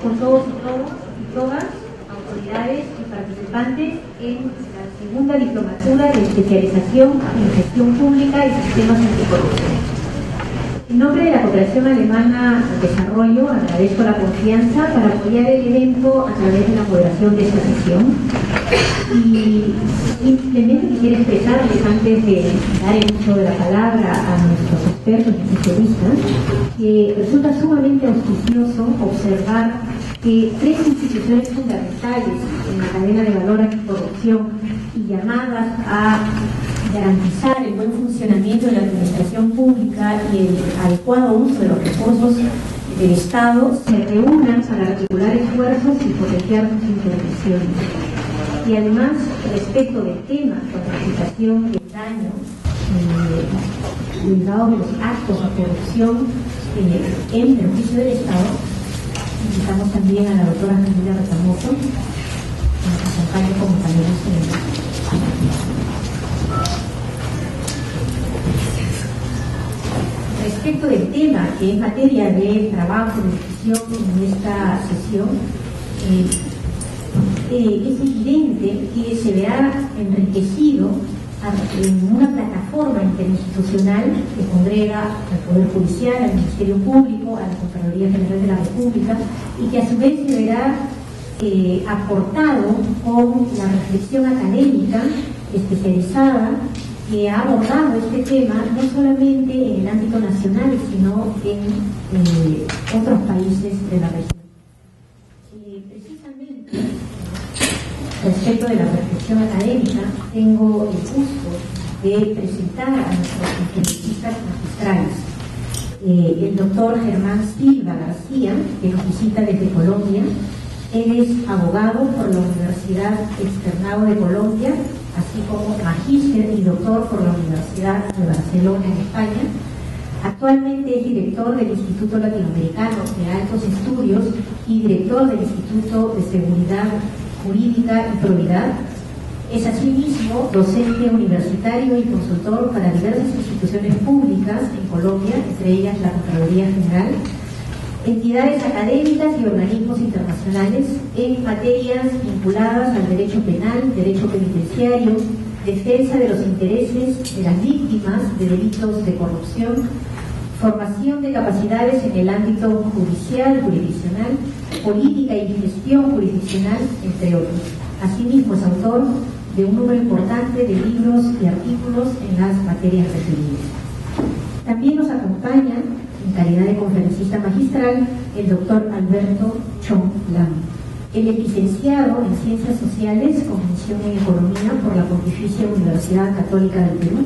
con todos y todas, autoridades y participantes en la segunda diplomatura de especialización en gestión pública y sistemas anticorrupción. En nombre de la Cooperación Alemana al Desarrollo, agradezco la confianza para apoyar el evento a través de la moderación de esta sesión. Y simplemente quisiera expresarles, antes de dar el uso de la palabra a nuestros expertos y especialistas, que resulta sumamente auspicioso observar que tres instituciones fundamentales en la cadena de valor anticorrupción y llamadas a garantizar el buen funcionamiento de la administración pública y el adecuado uso de los recursos del Estado se reúnan para articular esfuerzos y potenciar sus intervenciones. Y además, respecto del tema, cuantificación del daño derivado de los actos de corrupción en beneficio del Estado, invitamos también a la doctora Camila Retamoso, que nos acompañe como panelista. Respecto del tema, que es materia de trabajo, de discusión en esta sesión, es evidente que se verá enriquecido en una plataforma interinstitucional que congrega al Poder Judicial, al Ministerio Público, a la Contraloría General de la República, y que a su vez se verá aportado con la reflexión académica especializada que ha abordado este tema no solamente en el ámbito nacional, sino en otros países de la región. Precisamente, respecto de la reflexión académica, tengo el gusto de presentar a nuestros especialistas magistrales. El doctor Germán Silva García, que nos visita desde Colombia. Él es abogado por la Universidad Externado de Colombia, así como magíster y doctor por la Universidad de Barcelona, en España. Actualmente es director del Instituto Latinoamericano de Altos Estudios y director del Instituto de Seguridad Jurídica y Probidad. Es asimismo docente universitario y consultor para diversas instituciones públicas en Colombia, entre ellas la Contraloría General, entidades académicas y organismos internacionales en materias vinculadas al derecho penal, derecho penitenciario, defensa de los intereses de las víctimas de delitos de corrupción, formación de capacidades en el ámbito judicial, jurisdiccional, política y gestión jurisdiccional, entre otros. Asimismo, es autor de un número importante de libros y artículos en las materias referidas. También nos acompaña, en calidad de conferencista magistral, el doctor Alberto Chong Lam. Él es licenciado en Ciencias Sociales con mención en Economía por la Pontificia Universidad Católica del Perú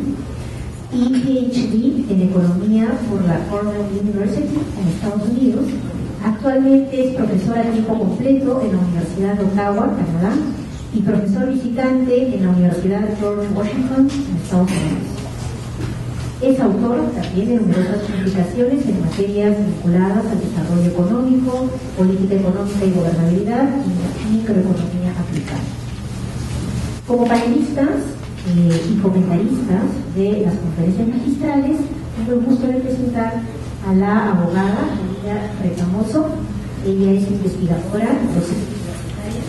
y PhD en Economía por la Cornell University en Estados Unidos. Actualmente es profesor a tiempo completo en la Universidad de Ottawa, Canadá, y profesor visitante en la Universidad de George Washington en Estados Unidos. Es autor también de numerosas publicaciones en materias vinculadas al desarrollo económico, política económica y gobernabilidad y microeconomía aplicada. Como panelistas y comentaristas de las conferencias magistrales, tengo el gusto de presentar a la abogada Camila Retamoso. Ella es investigadora y docente universitaria.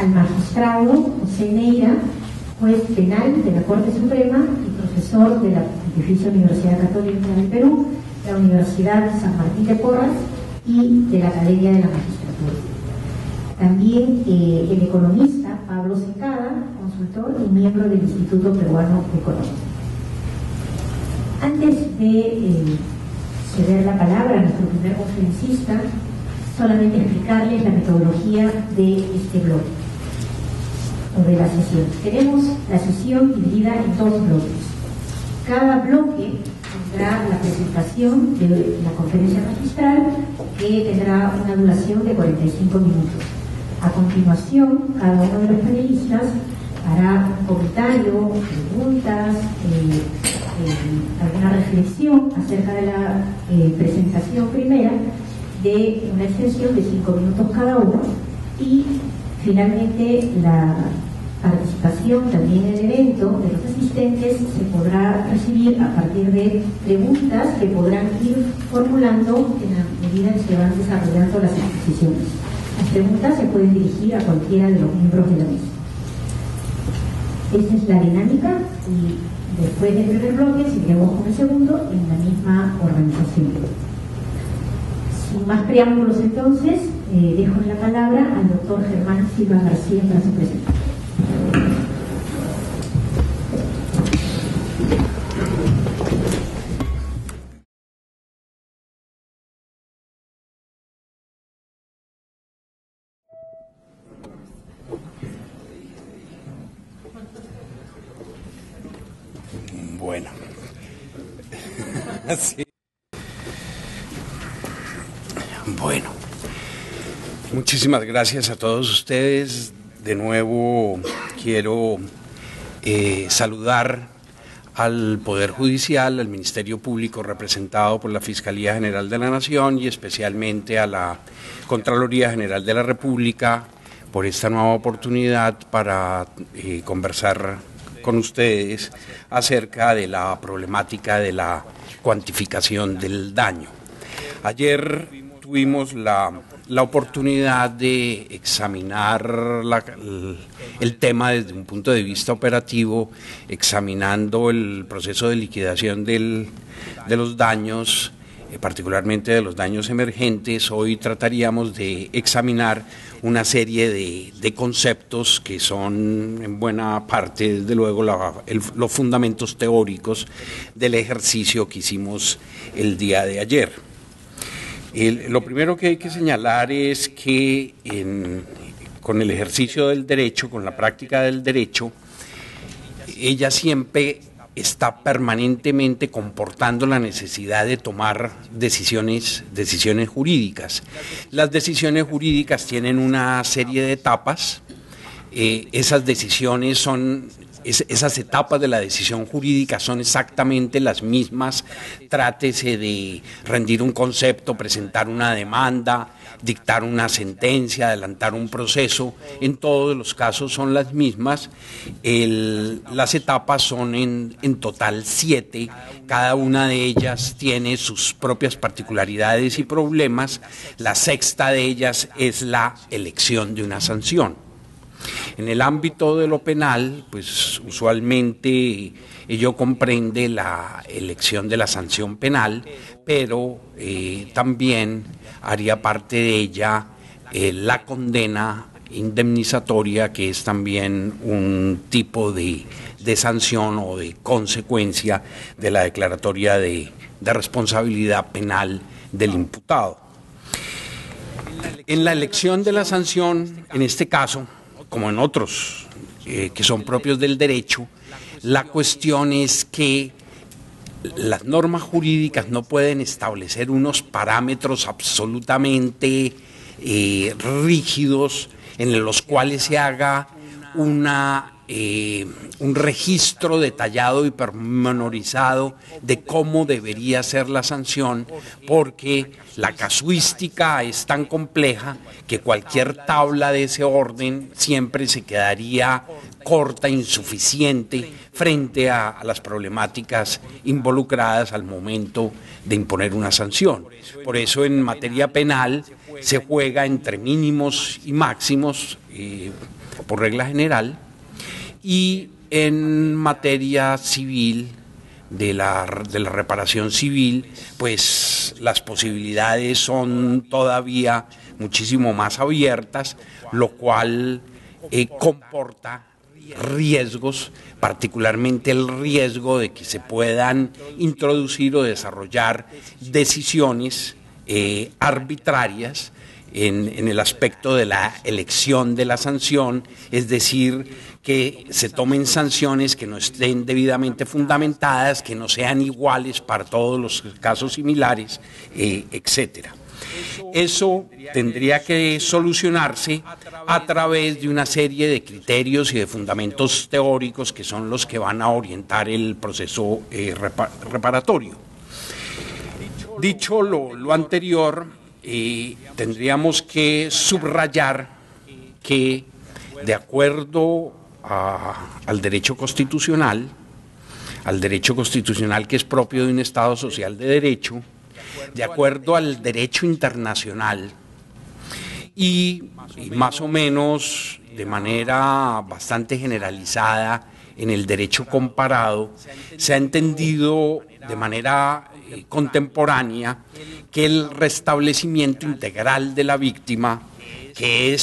Al magistrado José Neira, juez penal de la Corte Suprema y profesor de la Pontificia Universidad Católica del Perú, la Universidad San Martín de Porras y de la Academia de la Magistratura. También el economista Pablo Secada, consultor y miembro del Instituto Peruano de Economía. Antes de ceder la palabra a nuestro primer conferencista, solamente explicarles la metodología de este bloque o de la sesión. Tenemos la sesión dividida en dos bloques. Cada bloque tendrá la presentación de la conferencia magistral, que tendrá una duración de 45 minutos. A continuación, cada uno de los panelistas hará un comentario, preguntas, alguna reflexión acerca de la presentación primera, de una extensión de 5 minutos cada uno, y finalmente participación también en el evento de los asistentes se podrá recibir a partir de preguntas que podrán ir formulando en la medida que se van desarrollando las exposiciones. Las preguntas se pueden dirigir a cualquiera de los miembros de la mesa. Esa es la dinámica y después del primer bloque seguiremos con el segundo en la misma organización. Sin más preámbulos entonces, dejo la palabra al doctor Germán Silva García para su presentación. Bueno. Sí. Bueno. Muchísimas gracias a todos ustedes. De nuevo quiero saludar al Poder Judicial, al Ministerio Público representado por la Fiscalía General de la Nación y especialmente a la Contraloría General de la República por esta nueva oportunidad para conversar con ustedes acerca de la problemática de la cuantificación del daño. Ayer tuvimos la oportunidad de examinar el tema desde un punto de vista operativo, examinando el proceso de liquidación de los daños, particularmente de los daños emergentes. Hoy trataríamos de examinar una serie de conceptos que son en buena parte, desde luego, los fundamentos teóricos del ejercicio que hicimos el día de ayer. Lo primero que hay que señalar es que con el ejercicio del derecho, con la práctica del derecho, ella siempre está permanentemente comportando la necesidad de tomar decisiones jurídicas. Las decisiones jurídicas tienen una serie de etapas. Esas etapas de la decisión jurídica son exactamente las mismas, trátese de rendir un concepto, presentar una demanda, dictar una sentencia, adelantar un proceso, en todos los casos son las mismas. Las etapas son en total 7, cada una de ellas tiene sus propias particularidades y problemas. La sexta de ellas es la elección de una sanción. En el ámbito de lo penal, pues usualmente ello comprende la elección de la sanción penal, pero también haría parte de ella la condena indemnizatoria, que es también un tipo de sanción o de consecuencia de la declaratoria de responsabilidad penal del imputado. En la elección de la sanción, en este caso, como en otros que son propios del derecho, la cuestión es que las normas jurídicas no pueden establecer unos parámetros absolutamente rígidos en los cuales se haga un registro detallado y pormenorizado de cómo debería ser la sanción, porque la casuística es tan compleja que cualquier tabla de ese orden siempre se quedaría corta, insuficiente frente a las problemáticas involucradas al momento de imponer una sanción. Por eso en materia penal se juega entre mínimos y máximos por regla general, y en materia civil, de la reparación civil, pues las posibilidades son todavía muchísimo más abiertas, lo cual comporta riesgos, particularmente el riesgo de que se puedan introducir o desarrollar decisiones arbitrarias en el aspecto de la elección de la sanción, es decir, que se tomen sanciones que no estén debidamente fundamentadas, que no sean iguales para todos los casos similares, etcétera. Eso tendría que solucionarse a través de una serie de criterios y de fundamentos teóricos que son los que van a orientar el proceso reparatorio. Dicho lo anterior, tendríamos que subrayar que, de acuerdo al derecho constitucional que es propio de un Estado social de derecho, de acuerdo al derecho internacional y más o menos de manera bastante generalizada en el derecho comparado, se ha entendido de manera contemporánea que el restablecimiento integral de la víctima, que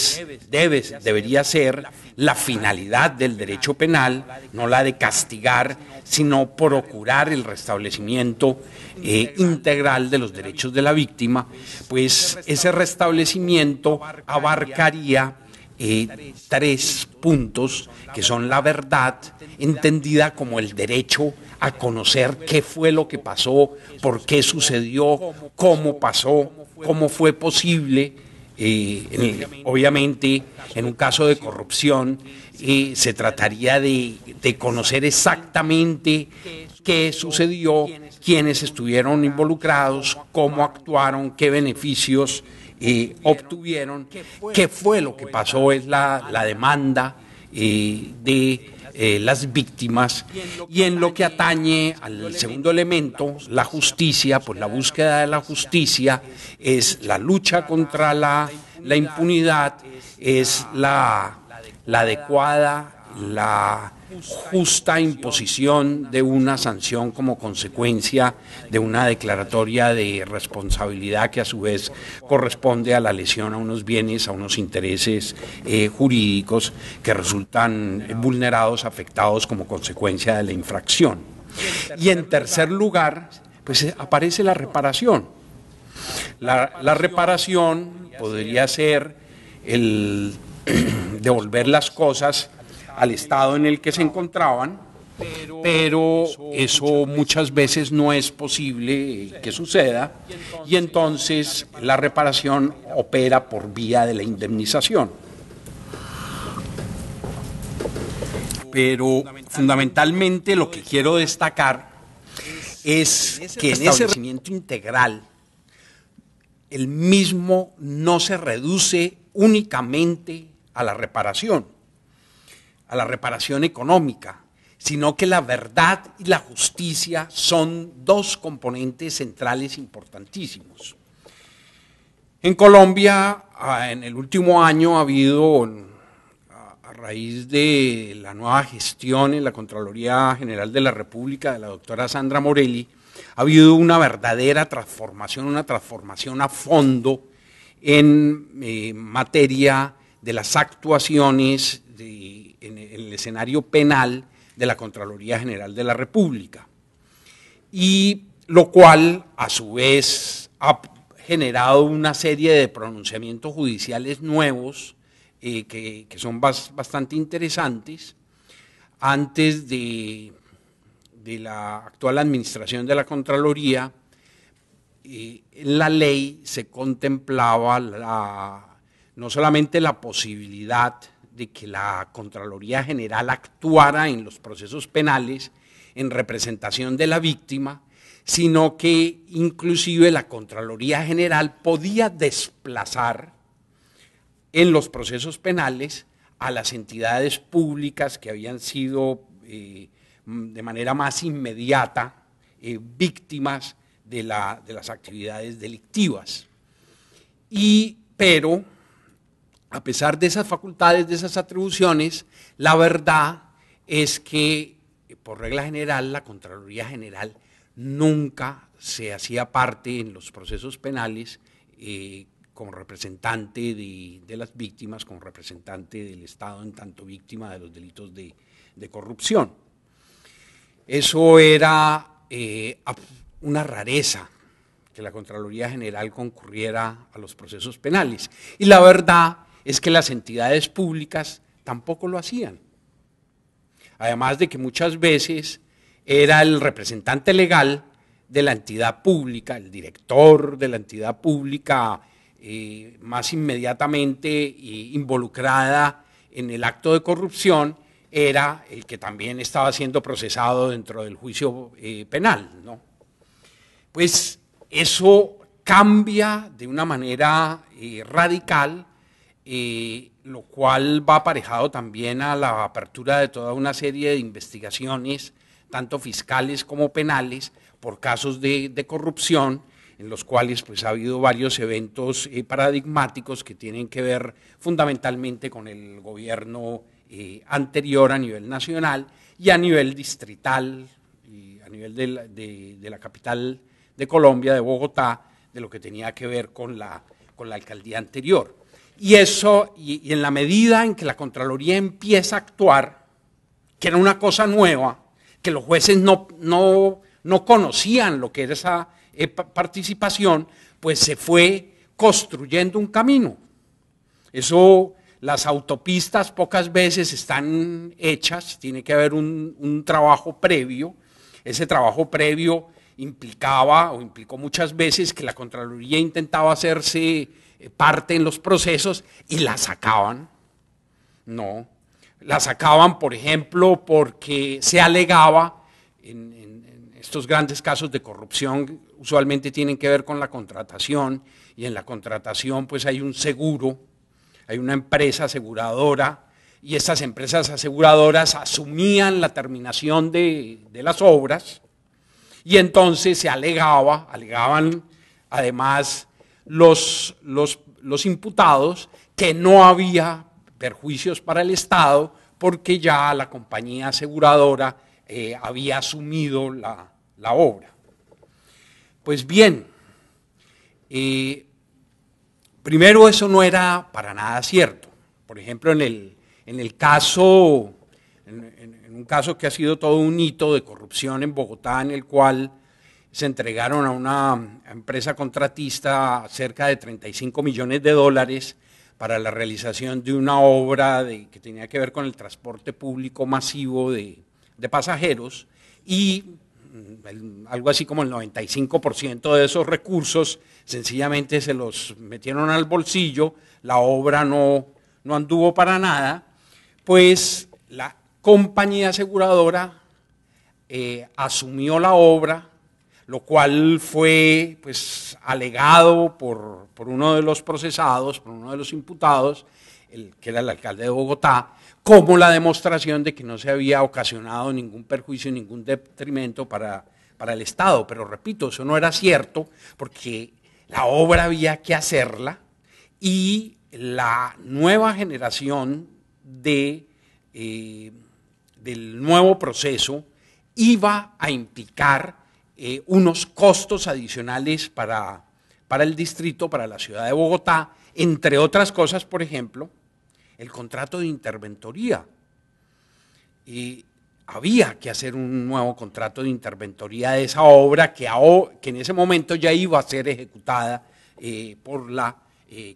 debería ser la finalidad del derecho penal, no la de castigar, sino procurar el restablecimiento integral de los derechos de la víctima, pues ese restablecimiento abarcaría tres puntos que son la verdad, entendida como el derecho a conocer qué fue lo que pasó, por qué sucedió, cómo pasó, cómo fue posible. Obviamente, en un caso de corrupción, se trataría de conocer exactamente qué sucedió, quiénes estuvieron involucrados, cómo actuaron, qué beneficios obtuvieron, qué fue lo que pasó, es la demanda de las víctimas. Y en lo que atañe al segundo elemento, la justicia, pues la búsqueda de la justicia es la lucha contra la impunidad, es la adecuada, la justa imposición de una sanción como consecuencia de una declaratoria de responsabilidad que a su vez corresponde a la lesión a unos bienes, a unos intereses jurídicos que resultan vulnerados, afectados como consecuencia de la infracción. Y en tercer lugar, pues aparece la reparación. La reparación podría ser el devolver las cosas al estado en el que se encontraban, pero eso muchas veces no es posible que suceda, y entonces la reparación opera por vía de la indemnización. Pero fundamentalmente lo que quiero destacar es que en ese restablecimiento integral el mismo no se reduce únicamente a la reparación económica, sino que la verdad y la justicia son dos componentes centrales importantísimos. En Colombia, en el último año ha habido, a raíz de la nueva gestión en la Contraloría General de la República de la doctora Sandra Morelli, ha habido una verdadera transformación, una transformación a fondo en materia de las actuaciones en el escenario penal de la Contraloría General de la República, y lo cual a su vez ha generado una serie de pronunciamientos judiciales nuevos que son bastante interesantes. Antes de la actual administración de la Contraloría, en la ley se contemplaba no solamente la posibilidad de que la Contraloría General actuara en los procesos penales en representación de la víctima, sino que inclusive la Contraloría General podía desplazar en los procesos penales a las entidades públicas que habían sido de manera más inmediata víctimas de las actividades delictivas. Pero a pesar de esas facultades, de esas atribuciones, la verdad es que, por regla general, la Contraloría General nunca se hacía parte en los procesos penales como representante de las víctimas, como representante del Estado en tanto víctima de los delitos de corrupción. Eso era una rareza, que la Contraloría General concurriera a los procesos penales. Y la verdad es que las entidades públicas tampoco lo hacían. Además de que muchas veces era el representante legal de la entidad pública, el director de la entidad pública más inmediatamente involucrada en el acto de corrupción, era el que también estaba siendo procesado dentro del juicio penal, ¿no? Pues eso cambia de una manera radical lo cual va aparejado también a la apertura de toda una serie de investigaciones, tanto fiscales como penales, por casos de corrupción, en los cuales pues, ha habido varios eventos paradigmáticos que tienen que ver fundamentalmente con el gobierno anterior a nivel nacional y a nivel distrital, y a nivel de la capital de Colombia, de Bogotá, de lo que tenía que ver con la alcaldía anterior. Y eso, y en la medida en que la Contraloría empieza a actuar, que era una cosa nueva, que los jueces no conocían lo que era esa participación, pues se fue construyendo un camino. Eso, las autopistas pocas veces están hechas, tiene que haber un trabajo previo. Ese trabajo previo implicó muchas veces que la Contraloría intentaba hacerse parte en los procesos y la sacaban. No, la sacaban, por ejemplo, porque se alegaba en estos grandes casos de corrupción, usualmente tienen que ver con la contratación, y en la contratación pues hay un seguro, hay una empresa aseguradora, y estas empresas aseguradoras asumían la terminación de las obras, y entonces se alegaban además los imputados que no había perjuicios para el Estado porque ya la compañía aseguradora había asumido la obra. Pues bien, primero eso no era para nada cierto. Por ejemplo, en un caso que ha sido todo un hito de corrupción en Bogotá, en el cual se entregaron a una empresa contratista cerca de 35 millones de dólares para la realización de una obra que tenía que ver con el transporte público masivo de pasajeros, y algo así como el 95% de esos recursos sencillamente se los metieron al bolsillo, la obra no anduvo para nada, pues la compañía aseguradora asumió la obra, lo cual fue pues alegado por uno de los procesados, por uno de los imputados, que era el alcalde de Bogotá, como la demostración de que no se había ocasionado ningún perjuicio, ningún detrimento para el Estado. Pero repito, eso no era cierto, porque la obra había que hacerla, y la nueva generación del nuevo proceso iba a implicar unos costos adicionales para el distrito, para la ciudad de Bogotá, entre otras cosas, por ejemplo, el contrato de interventoría. Había que hacer un nuevo contrato de interventoría de esa obra que en ese momento ya iba a ser ejecutada por la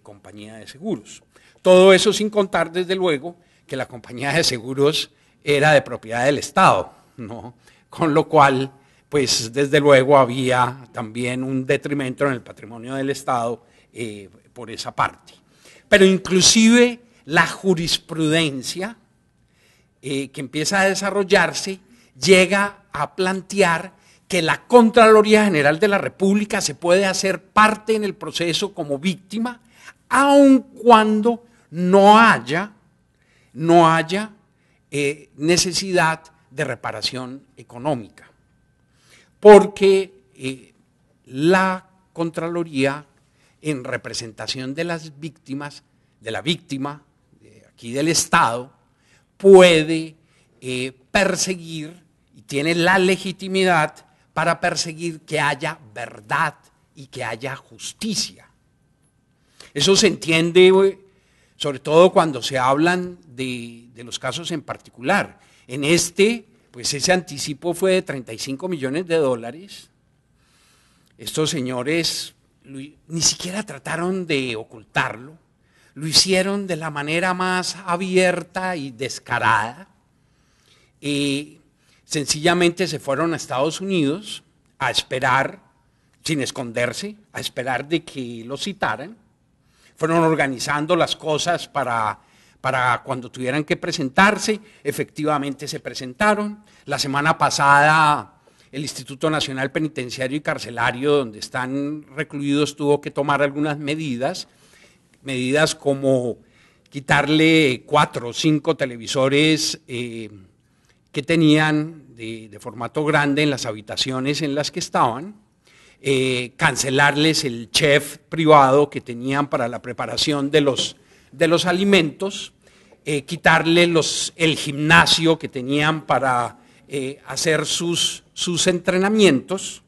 compañía de seguros. Todo eso sin contar, desde luego, que la compañía de seguros era de propiedad del Estado, ¿no? Con lo cual, pues desde luego había también un detrimento en el patrimonio del Estado por esa parte. Pero inclusive la jurisprudencia que empieza a desarrollarse llega a plantear que la Contraloría General de la República se puede hacer parte en el proceso como víctima, aun cuando no haya necesidad de reparación económica, porque la Contraloría, en representación de las víctimas, de la víctima, aquí del Estado, puede perseguir y tiene la legitimidad para perseguir que haya verdad y que haya justicia. Eso se entiende sobre todo cuando se hablan de los casos en particular. En pues ese anticipo fue de 35 millones de dólares. Estos señores ni siquiera trataron de ocultarlo, lo hicieron de la manera más abierta y descarada. Sencillamente se fueron a Estados Unidos a esperar, sin esconderse, a esperar de que los citaran. Fueron organizando las cosas para cuando tuvieran que presentarse. Efectivamente se presentaron. La semana pasada el Instituto Nacional Penitenciario y Carcelario, donde están recluidos, tuvo que tomar algunas medidas como quitarle 4 o 5 televisores que tenían de formato grande en las habitaciones en las que estaban, cancelarles el chef privado que tenían para la preparación de los alimentos, quitarle el gimnasio que tenían para hacer sus entrenamientos.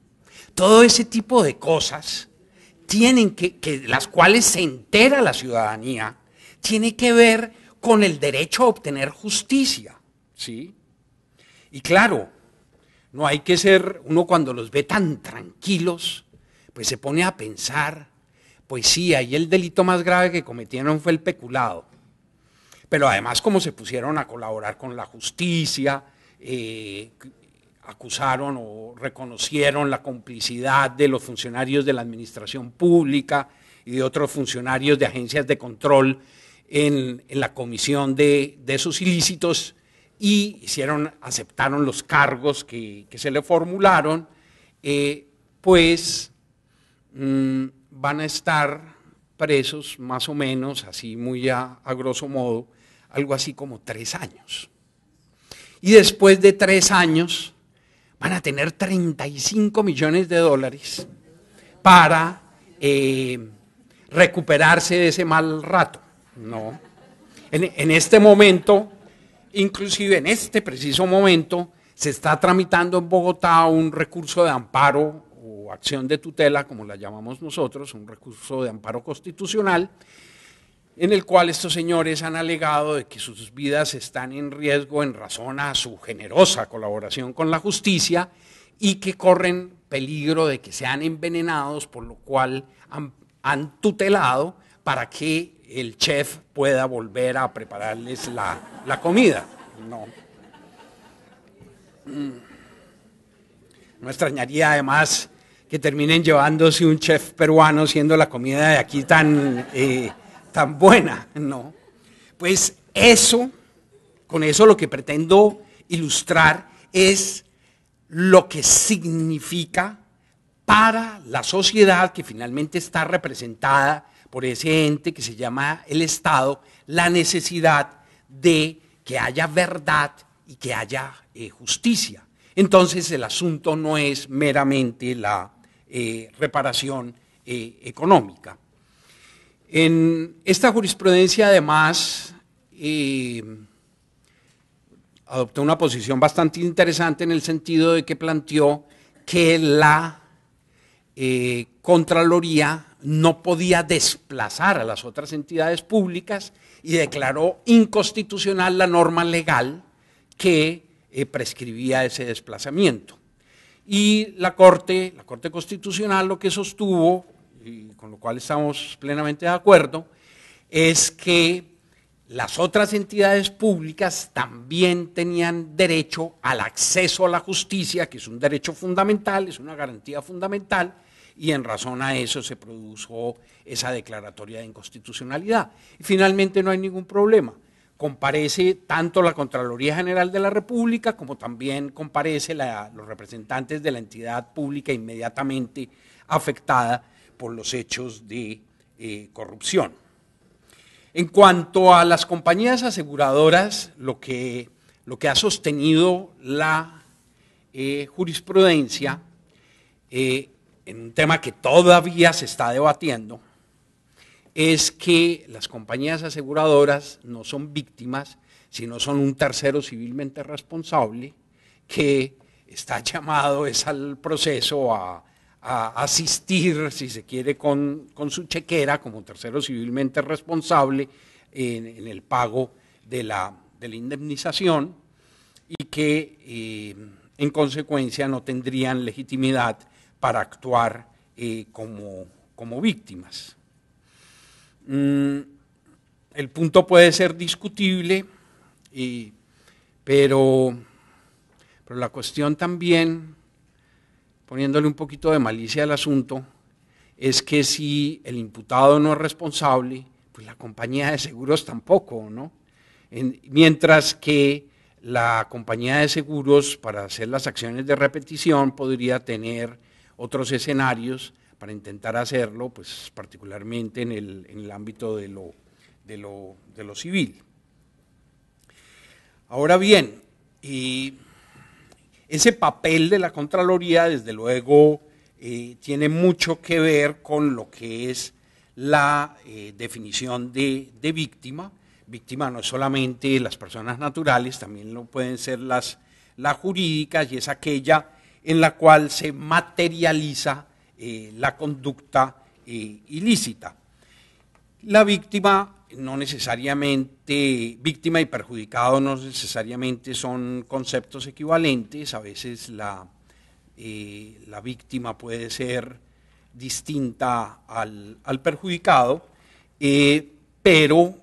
Todo ese tipo de cosas tienen las cuales se entera la ciudadanía, tiene que ver con el derecho a obtener justicia, ¿sí? Y claro, no hay que ser, uno cuando los ve tan tranquilos, pues se pone a pensar, pues sí, ahí el delito más grave que cometieron fue el peculado. Pero además, como se pusieron a colaborar con la justicia, acusaron o reconocieron la complicidad de los funcionarios de la administración pública y de otros funcionarios de agencias de control en la comisión de esos ilícitos, y aceptaron los cargos que se le formularon, pues van a estar presos más o menos, así muy a grosso modo, algo así como 3 años. Y después de 3 años van a tener $35 millones para recuperarse de ese mal rato. No. En este momento, inclusive en este preciso momento, se está tramitando en Bogotá un recurso de amparo o acción de tutela, como la llamamos nosotros, un recurso de amparo constitucional, en el cual estos señores han alegado de que sus vidas están en riesgo en razón a su generosa colaboración con la justicia y que corren peligro de que sean envenenados, por lo cual han tutelado para que el chef pueda volver a prepararles la comida. No extrañaría además que terminen llevándose un chef peruano siendo la comida de aquí tan buena, ¿no? Pues con eso lo que pretendo ilustrar es lo que significa para la sociedad que finalmente está representada por ese ente que se llama el Estado, la necesidad de que haya verdad y que haya justicia. Entonces el asunto no es meramente la reparación económica. En esta jurisprudencia, además, adoptó una posición bastante interesante en el sentido de que planteó que la Contraloría no podía desplazar a las otras entidades públicas y declaró inconstitucional la norma legal que prescribía ese desplazamiento. Y la Corte Constitucional lo que sostuvo, y con lo cual estamos plenamente de acuerdo, es que las otras entidades públicas también tenían derecho al acceso a la justicia, que es un derecho fundamental, es una garantía fundamental, y en razón a eso se produjo esa declaratoria de inconstitucionalidad. Y finalmente no hay ningún problema. Comparece tanto la Contraloría General de la República como también comparece los representantes de la entidad pública inmediatamente afectada por los hechos de corrupción. En cuanto a las compañías aseguradoras, lo que ha sostenido la jurisprudencia en un tema que todavía se está debatiendo, es que las compañías aseguradoras no son víctimas, sino son un tercero civilmente responsable que está llamado al proceso a asistir, si se quiere, con su chequera como tercero civilmente responsable en el pago de la indemnización, y que en consecuencia no tendrían legitimidad para actuar como víctimas. El punto puede ser discutible, pero la cuestión también, poniéndole un poquito de malicia al asunto, es que si el imputado no es responsable, pues la compañía de seguros tampoco, ¿no? Mientras que la compañía de seguros, para hacer las acciones de repetición, podría tener otros escenarios para intentar hacerlo, pues particularmente en el ámbito de de lo civil. Ahora bien, ese papel de la Contraloría, desde luego, tiene mucho que ver con lo que es la definición de víctima. Víctima no es solamente las personas naturales, también lo pueden ser las jurídicas, y es aquella en la cual se materializa la conducta ilícita. La víctima no necesariamente, víctima y perjudicado no necesariamente son conceptos equivalentes. A veces la víctima puede ser distinta al perjudicado, pero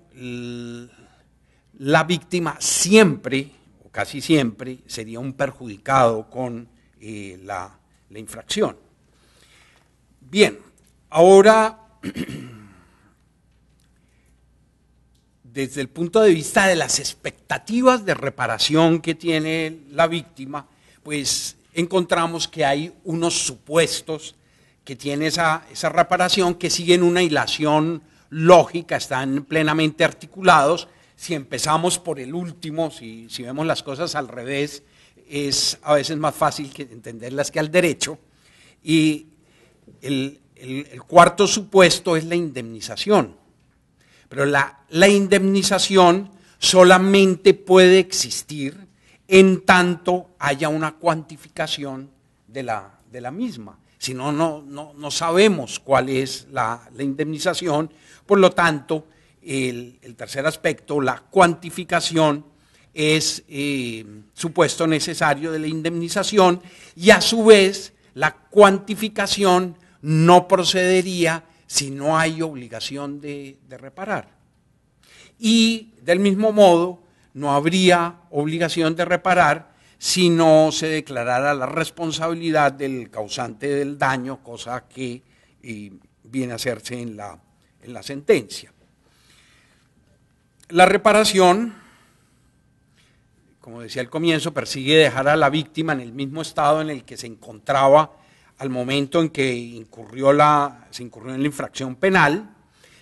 la víctima siempre, o casi siempre, sería un perjudicado con la infracción. Bien, ahora, desde el punto de vista de las expectativas de reparación que tiene la víctima, pues encontramos que hay unos supuestos que tiene esa reparación que siguen una hilación lógica, están plenamente articulados. Si empezamos por el último, si vemos las cosas al revés, es a veces más fácil entenderlas que al derecho. Y el cuarto supuesto es la indemnización. Pero la indemnización solamente puede existir en tanto haya una cuantificación de la misma. Si no, no sabemos cuál es la indemnización. Por lo tanto, el tercer aspecto, la cuantificación, es supuesto necesario de la indemnización, y a su vez la cuantificación no procedería si no hay obligación de reparar. Y del mismo modo, no habría obligación de reparar si no se declarara la responsabilidad del causante del daño, cosa que viene a hacerse en la sentencia. La reparación, como decía al comienzo, persigue dejar a la víctima en el mismo estado en el que se encontraba al momento en que se incurrió en la infracción penal.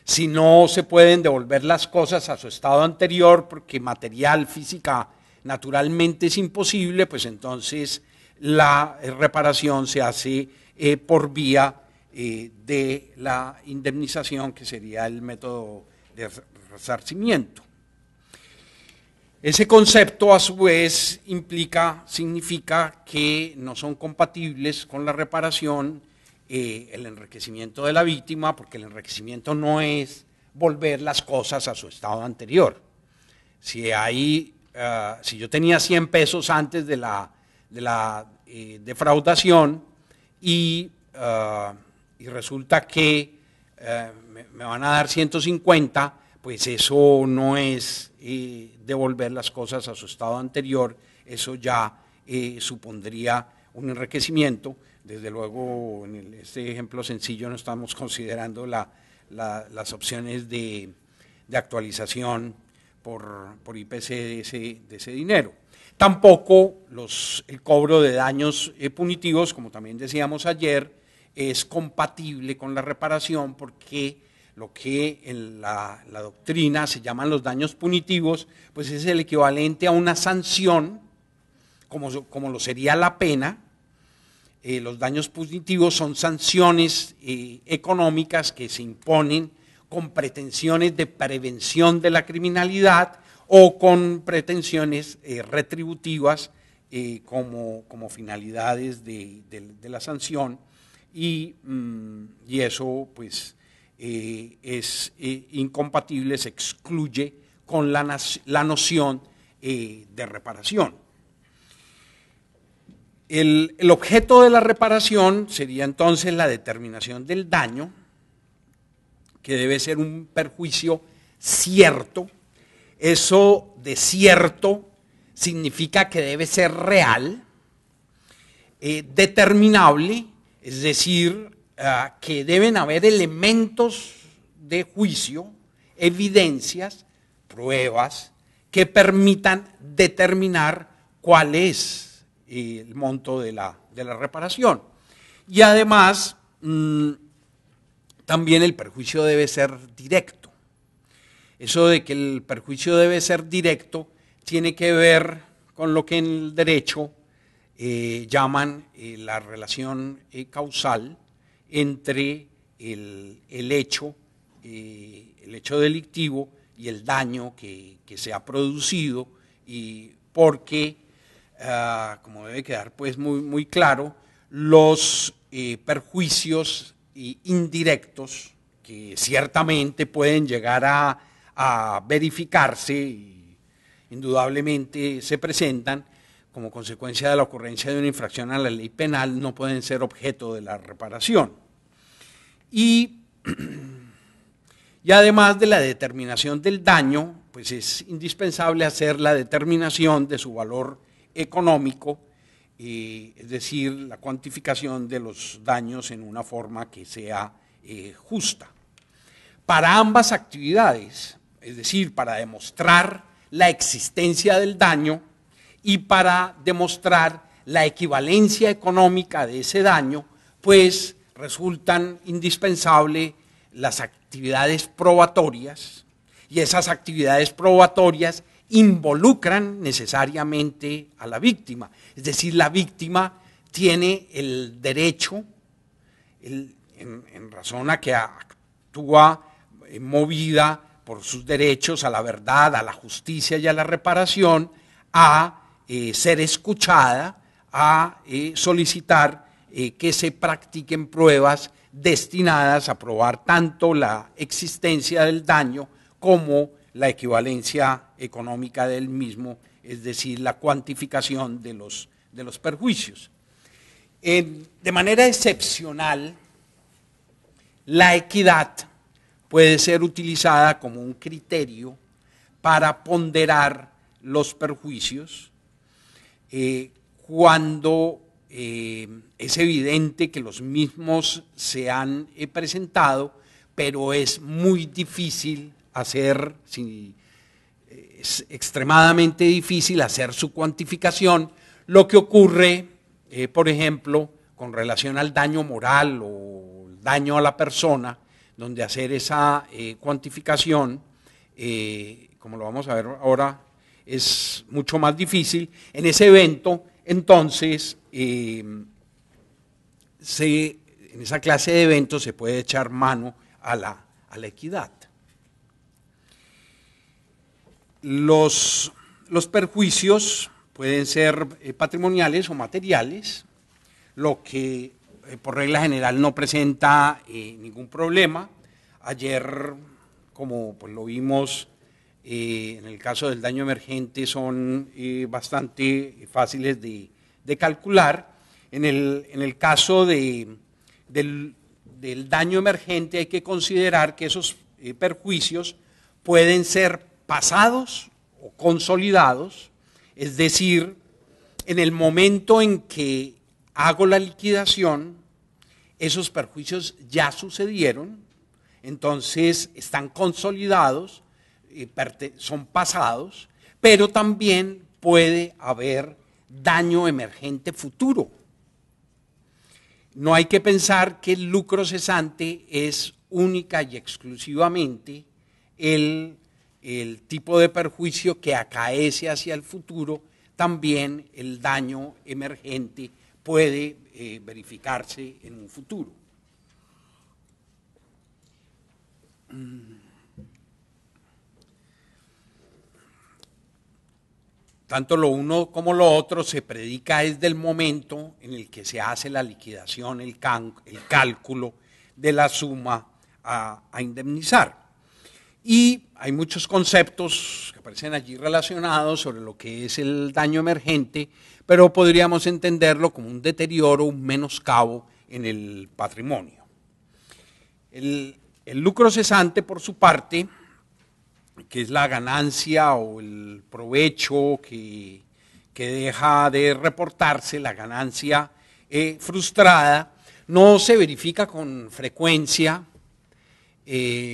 Si no se pueden devolver las cosas a su estado anterior, porque material, física, naturalmente es imposible, pues entonces la reparación se hace por vía de la indemnización, que sería el método de resarcimiento. Ese concepto, a su vez, significa que no son compatibles con la reparación el enriquecimiento de la víctima, porque el enriquecimiento no es volver las cosas a su estado anterior. Si yo tenía 100 pesos antes de la defraudación y resulta que me van a dar 150, pues eso no es devolver las cosas a su estado anterior, eso ya supondría un enriquecimiento. Desde luego, en este ejemplo sencillo no estamos considerando las opciones de actualización por IPC de ese dinero. Tampoco el cobro de daños punitivos, como también decíamos ayer, es compatible con la reparación, porque lo que en la doctrina se llaman los daños punitivos, pues es el equivalente a una sanción, como lo sería la pena. Los daños punitivos son sanciones económicas que se imponen con pretensiones de prevención de la criminalidad o con pretensiones retributivas como finalidades de la sanción, y eso pues es incompatible, se excluye con la noción de reparación. El objeto de la reparación sería entonces la determinación del daño, que debe ser un perjuicio cierto. Eso de cierto significa que debe ser real, determinable, es decir, que deben haber elementos de juicio, evidencias, pruebas, que permitan determinar cuál es el monto de la reparación. Y además, también el perjuicio debe ser directo. Eso de que el perjuicio debe ser directo tiene que ver con lo que en el derecho llaman la relación causal entre el hecho delictivo y el daño que se ha producido, y porque, como debe quedar pues muy claro, los perjuicios indirectos que ciertamente pueden llegar a verificarse y indudablemente se presentan como consecuencia de la ocurrencia de una infracción a la ley penal, no pueden ser objeto de la reparación. Y además de la determinación del daño, pues es indispensable hacer la determinación de su valor económico, es decir, la cuantificación de los daños en una forma que sea justa. Para ambas actividades, es decir, para demostrar la existencia del daño y para demostrar la equivalencia económica de ese daño, pues resultan indispensables las actividades probatorias, y esas actividades probatorias involucran necesariamente a la víctima. Es decir, la víctima tiene el derecho, en razón a que actúa movida por sus derechos a la verdad, a la justicia y a la reparación, a ser escuchada, a solicitar que se practiquen pruebas destinadas a probar tanto la existencia del daño como la equivalencia económica del mismo, es decir, la cuantificación de los perjuicios. De manera excepcional, la equidad puede ser utilizada como un criterio para ponderar los perjuicios cuando es evidente que los mismos se han presentado, pero es muy difícil es extremadamente difícil hacer su cuantificación, lo que ocurre, por ejemplo, con relación al daño moral o el daño a la persona, donde hacer esa cuantificación, como lo vamos a ver ahora, es mucho más difícil. En ese evento, entonces, en esa clase de eventos se puede echar mano a la equidad. Los perjuicios pueden ser patrimoniales o materiales, lo que por regla general no presenta ningún problema. Ayer, como pues lo vimos en el caso del daño emergente, son bastante fáciles de calcular. En el caso del daño emergente hay que considerar que esos perjuicios pueden ser pasados o consolidados, es decir, en el momento en que hago la liquidación, esos perjuicios ya sucedieron, entonces están consolidados, son pasados, pero también puede haber daño emergente futuro. No hay que pensar que el lucro cesante es única y exclusivamente el tipo de perjuicio que acaece hacia el futuro. También el daño emergente puede verificarse en un futuro. Tanto lo uno como lo otro se predica desde el momento en el que se hace la liquidación, el cálculo de la suma a indemnizar. Y hay muchos conceptos que aparecen allí relacionados sobre lo que es el daño emergente, pero podríamos entenderlo como un deterioro, un menoscabo en el patrimonio. El lucro cesante, por su parte, que es la ganancia o el provecho que deja de reportarse, la ganancia frustrada, no se verifica con frecuencia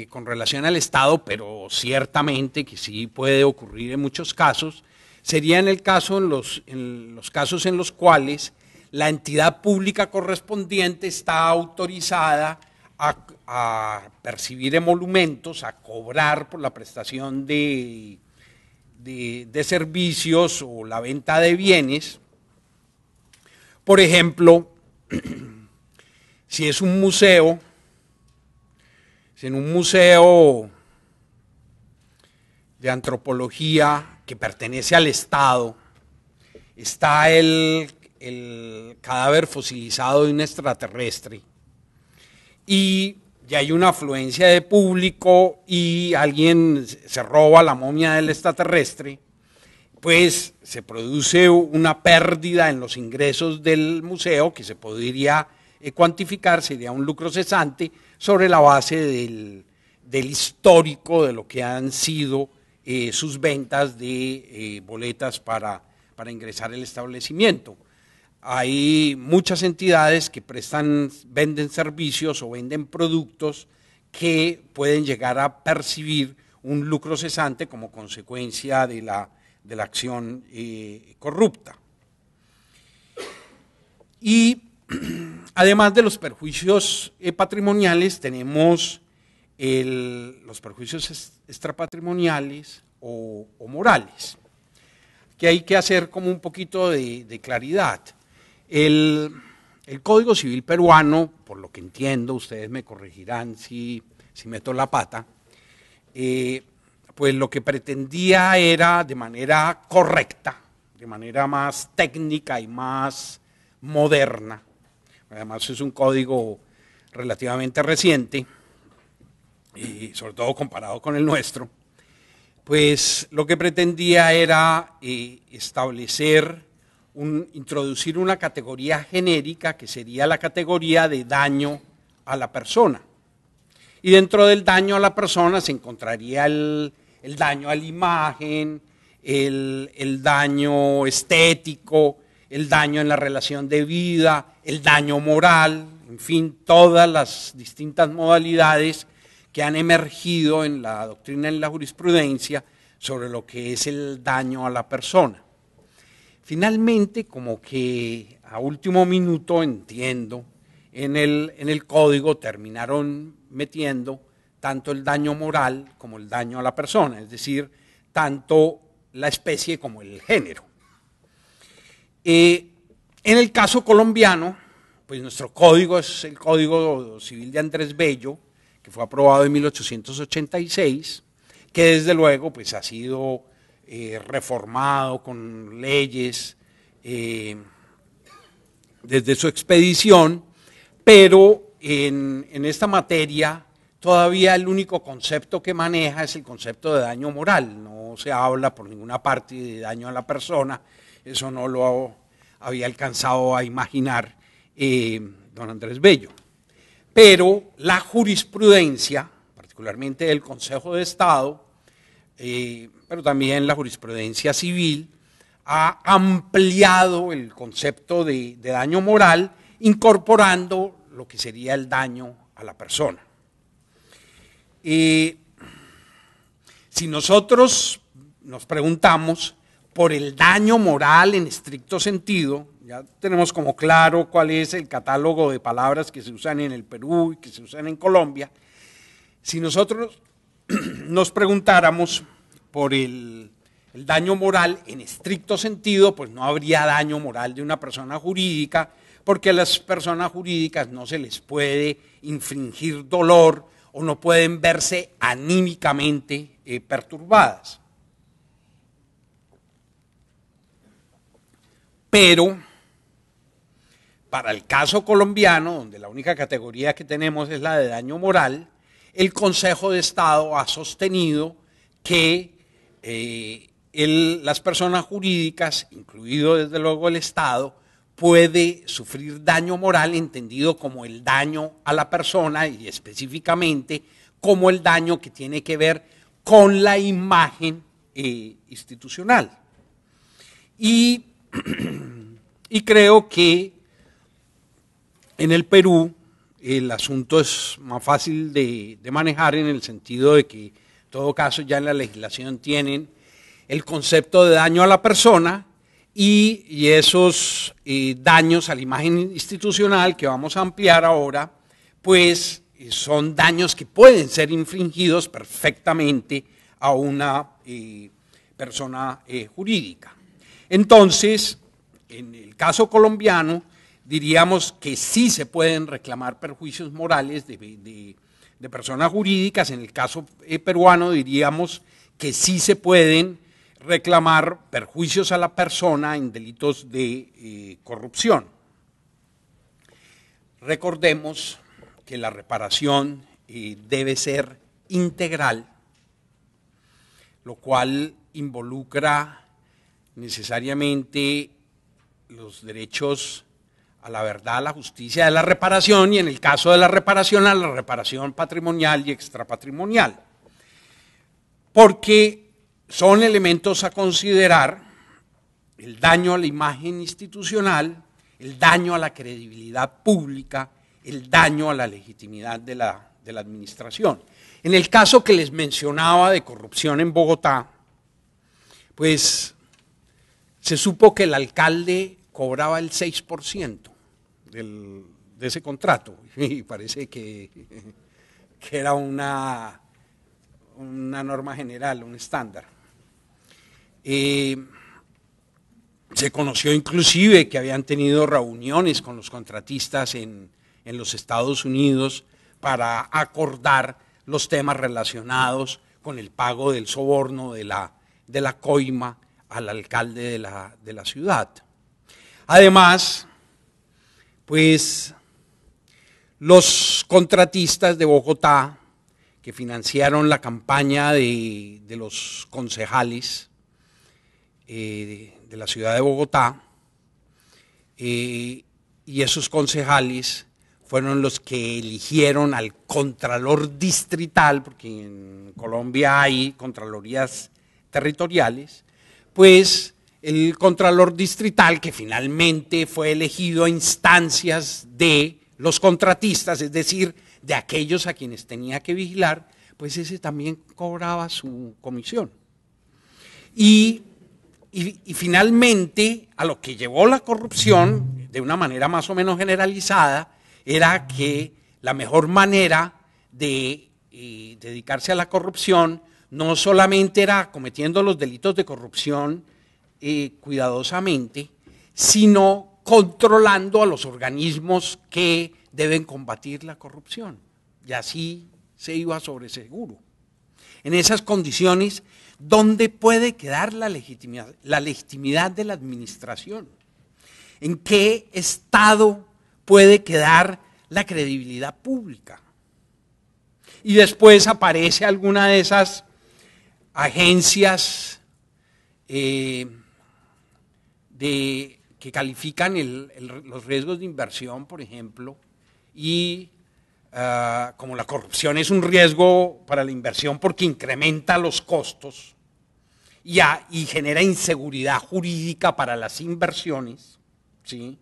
con relación al Estado, pero ciertamente que sí puede ocurrir en muchos casos. Sería en los casos en los cuales la entidad pública correspondiente está autorizada a percibir emolumentos, a cobrar por la prestación de servicios o la venta de bienes. Por ejemplo, si es un museo, si en un museo de antropología que pertenece al Estado está el cadáver fosilizado de un extraterrestre y ya hay una afluencia de público y alguien se roba la momia del extraterrestre, pues se produce una pérdida en los ingresos del museo que se podría cuantificar, sería un lucro cesante sobre la base del histórico de lo que han sido sus ventas de boletas para ingresar al establecimiento. Hay muchas entidades que venden servicios o venden productos que pueden llegar a percibir un lucro cesante como consecuencia de la acción corrupta. Y además de los perjuicios patrimoniales, tenemos los perjuicios extrapatrimoniales o morales, que hay que hacer como un poquito de claridad. El Código Civil peruano, por lo que entiendo, ustedes me corregirán si meto la pata, pues lo que pretendía era de manera correcta, de manera más técnica y más moderna, además es un código relativamente reciente, y sobre todo comparado con el nuestro, pues lo que pretendía era introducir una categoría genérica que sería la categoría de daño a la persona. Y dentro del daño a la persona se encontraría el daño a la imagen, el daño estético, el daño en la relación de vida, el daño moral, en fin, todas las distintas modalidades que han emergido en la doctrina y en la jurisprudencia sobre lo que es el daño a la persona. Finalmente, como que a último minuto, entiendo, en el código terminaron metiendo tanto el daño moral como el daño a la persona, es decir, tanto la especie como el género. En el caso colombiano, pues nuestro código es el Código Civil de Andrés Bello, que fue aprobado en 1886, que desde luego pues ha sido reformado con leyes desde su expedición, pero en esta materia todavía el único concepto que maneja es el concepto de daño moral, no se habla por ninguna parte de daño a la persona, eso no lo había alcanzado a imaginar don Andrés Bello. Pero la jurisprudencia, particularmente del Consejo de Estado, pero también la jurisprudencia civil, ha ampliado el concepto de daño moral, incorporando lo que sería el daño a la persona. Si nosotros nos preguntamos por el daño moral en estricto sentido, ya tenemos como claro cuál es el catálogo de palabras que se usan en el Perú y que se usan en Colombia. Si nosotros nos preguntáramos por el daño moral en estricto sentido, pues no habría daño moral de una persona jurídica, porque a las personas jurídicas no se les puede infringir dolor o no pueden verse anímicamente perturbadas. Pero para el caso colombiano, donde la única categoría que tenemos es la de daño moral, el Consejo de Estado ha sostenido que las personas jurídicas, incluido desde luego el Estado, puede sufrir daño moral entendido como el daño a la persona y específicamente como el daño que tiene que ver con la imagen institucional. Y creo que en el Perú el asunto es más fácil de manejar en el sentido de que en todo caso ya en la legislación tienen el concepto de daño a la persona y esos daños a la imagen institucional que vamos a ampliar ahora, pues son daños que pueden ser infringidos perfectamente a una persona jurídica. Entonces, en el caso colombiano, diríamos que sí se pueden reclamar perjuicios morales de personas jurídicas. En el caso peruano diríamos que sí se pueden reclamar perjuicios a la persona en delitos de corrupción. Recordemos que la reparación debe ser integral, lo cual involucra necesariamente los derechos a la verdad, a la justicia, a la reparación, y en el caso de la reparación, a la reparación patrimonial y extrapatrimonial. Porque son elementos a considerar el daño a la imagen institucional, el daño a la credibilidad pública, el daño a la legitimidad de la administración. En el caso que les mencionaba de corrupción en Bogotá, pues se supo que el alcalde cobraba el 6% de ese contrato, y parece que era una norma general, un estándar. Se conoció inclusive que habían tenido reuniones con los contratistas en los Estados Unidos para acordar los temas relacionados con el pago del soborno de la coima al alcalde de la ciudad. Además, pues los contratistas de Bogotá que financiaron la campaña de los concejales de la ciudad de Bogotá, y esos concejales fueron los que eligieron al contralor distrital, porque en Colombia hay contralorías territoriales, pues el contralor distrital, que finalmente fue elegido a instancias de los contratistas, es decir, de aquellos a quienes tenía que vigilar, pues ese también cobraba su comisión. Y finalmente, a lo que llevó la corrupción, de una manera más o menos generalizada, era que la mejor manera de dedicarse a la corrupción no solamente era cometiendo los delitos de corrupción cuidadosamente, sino controlando a los organismos que deben combatir la corrupción. Y así se iba sobre seguro. En esas condiciones, ¿dónde puede quedar la legitimidad de la administración? ¿En qué estado puede quedar la credibilidad pública? Y después aparece alguna de esas agencias que califican los riesgos de inversión, por ejemplo, y como la corrupción es un riesgo para la inversión porque incrementa los costos y genera inseguridad jurídica para las inversiones, ¿sí?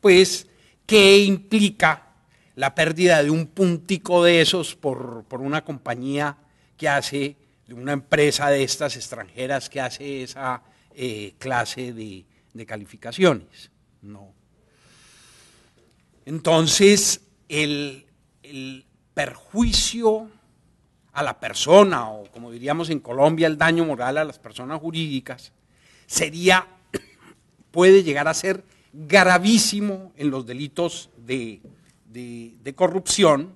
Pues, ¿qué implica la pérdida de un puntico de esos por una compañía que hace, de una empresa de estas extranjeras que hace esa clase de calificaciones? No. Entonces, el perjuicio a la persona, o como diríamos en Colombia, el daño moral a las personas jurídicas, puede llegar a ser gravísimo en los delitos de corrupción.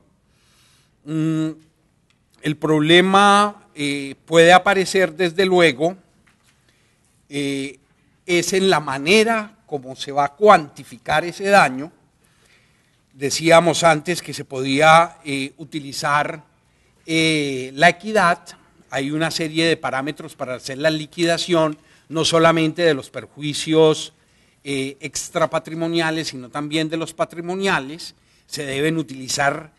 El problema puede aparecer, desde luego, es en la manera como se va a cuantificar ese daño. Decíamos antes que se podía utilizar la equidad. Hay una serie de parámetros para hacer la liquidación, no solamente de los perjuicios extrapatrimoniales, sino también de los patrimoniales. Se deben utilizar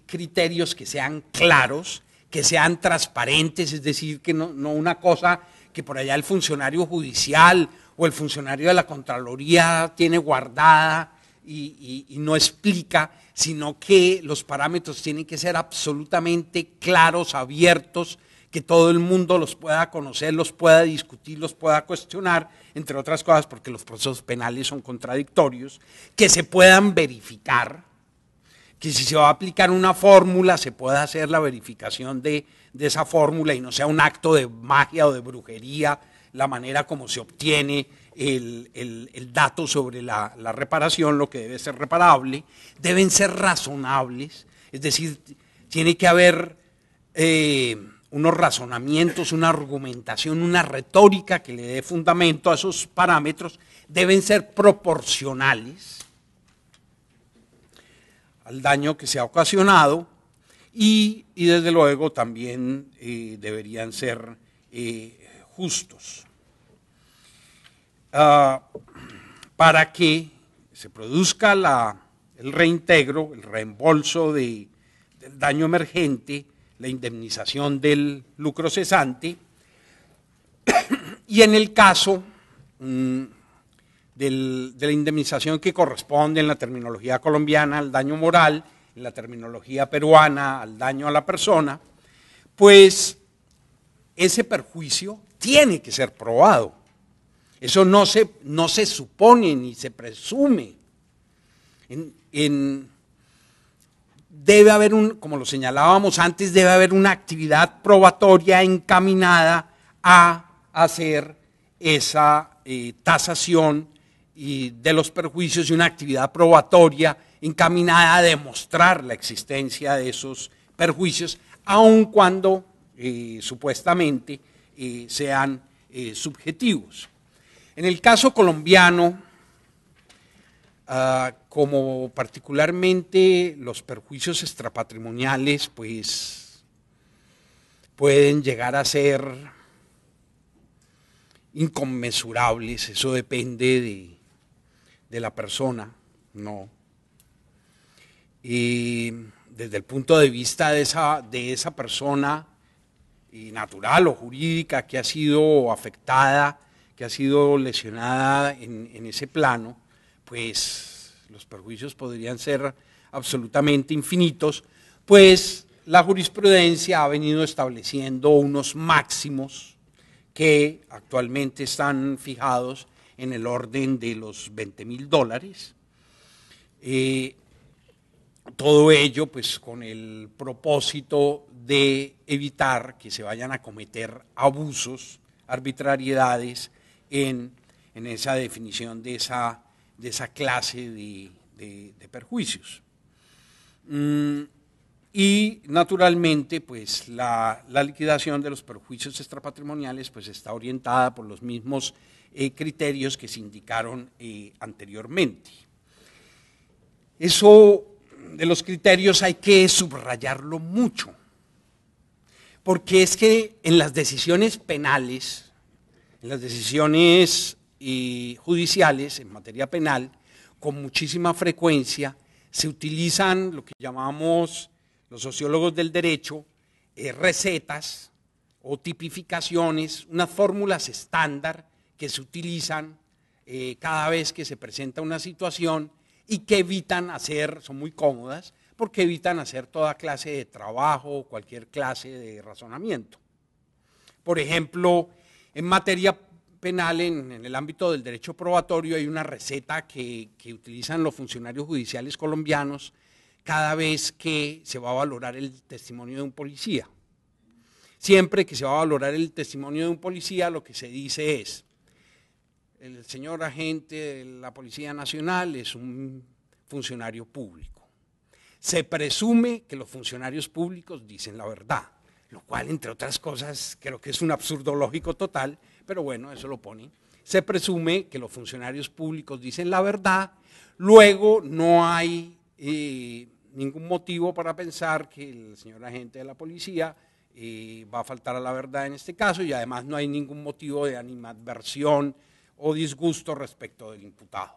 criterios que sean claros, que sean transparentes, es decir, que no una cosa que por allá el funcionario judicial o el funcionario de la Contraloría tiene guardada y no explica, sino que los parámetros tienen que ser absolutamente claros, abiertos, que todo el mundo los pueda conocer, los pueda discutir, los pueda cuestionar, entre otras cosas porque los procesos penales son contradictorios, que se puedan verificar. que si se va a aplicar una fórmula se pueda hacer la verificación de esa fórmula y no sea un acto de magia o de brujería la manera como se obtiene el dato sobre la reparación, lo que debe ser reparable. Deben ser razonables, es decir, tiene que haber unos razonamientos, una argumentación, una retórica que le dé fundamento a esos parámetros. Deben ser proporcionales al daño que se ha ocasionado y desde luego también deberían ser justos. Para que se produzca el reintegro, el reembolso del daño emergente, la indemnización del lucro cesante, y en el caso de la indemnización que corresponde en la terminología colombiana al daño moral, en la terminología peruana al daño a la persona, pues ese perjuicio tiene que ser probado. Eso no se supone ni se presume. Debe haber como lo señalábamos antes, debe haber una actividad probatoria encaminada a hacer esa tasación de los perjuicios y una actividad probatoria encaminada a demostrar la existencia de esos perjuicios, aun cuando supuestamente sean subjetivos. En el caso colombiano, como particularmente los perjuicios extrapatrimoniales, pues pueden llegar a ser inconmensurables, eso depende de la persona, ¿no? Y desde el punto de vista de esa persona natural o jurídica que ha sido afectada, que ha sido lesionada en ese plano, pues los perjuicios podrían ser absolutamente infinitos, pues la jurisprudencia ha venido estableciendo unos máximos que actualmente están fijados en el orden de los $20,000. Todo ello pues con el propósito de evitar que se vayan a cometer abusos, arbitrariedades en esa definición de esa clase de perjuicios. Y naturalmente pues la liquidación de los perjuicios extrapatrimoniales pues está orientada por los mismos criterios que se indicaron anteriormente. Eso de los criterios hay que subrayarlo mucho, porque es que en las decisiones penales, en las decisiones judiciales en materia penal, con muchísima frecuencia se utilizan lo que llamamos los sociólogos del derecho, recetas o tipificaciones, unas fórmulas estándar que se utilizan cada vez que se presenta una situación y que evitan hacer, son muy cómodas, porque evitan hacer toda clase de trabajo o cualquier clase de razonamiento. Por ejemplo, en materia penal, en el ámbito del derecho probatorio, hay una receta que utilizan los funcionarios judiciales colombianos cada vez que se va a valorar el testimonio de un policía. Siempre que se va a valorar el testimonio de un policía, lo que se dice es: el señor agente de la Policía Nacional es un funcionario público. Se presume que los funcionarios públicos dicen la verdad, lo cual, entre otras cosas, creo que es un absurdo lógico total, pero bueno, eso lo pone. Se presume que los funcionarios públicos dicen la verdad, luego no hay ningún motivo para pensar que el señor agente de la policía va a faltar a la verdad en este caso, y además no hay ningún motivo de animadversión o disgusto respecto del imputado.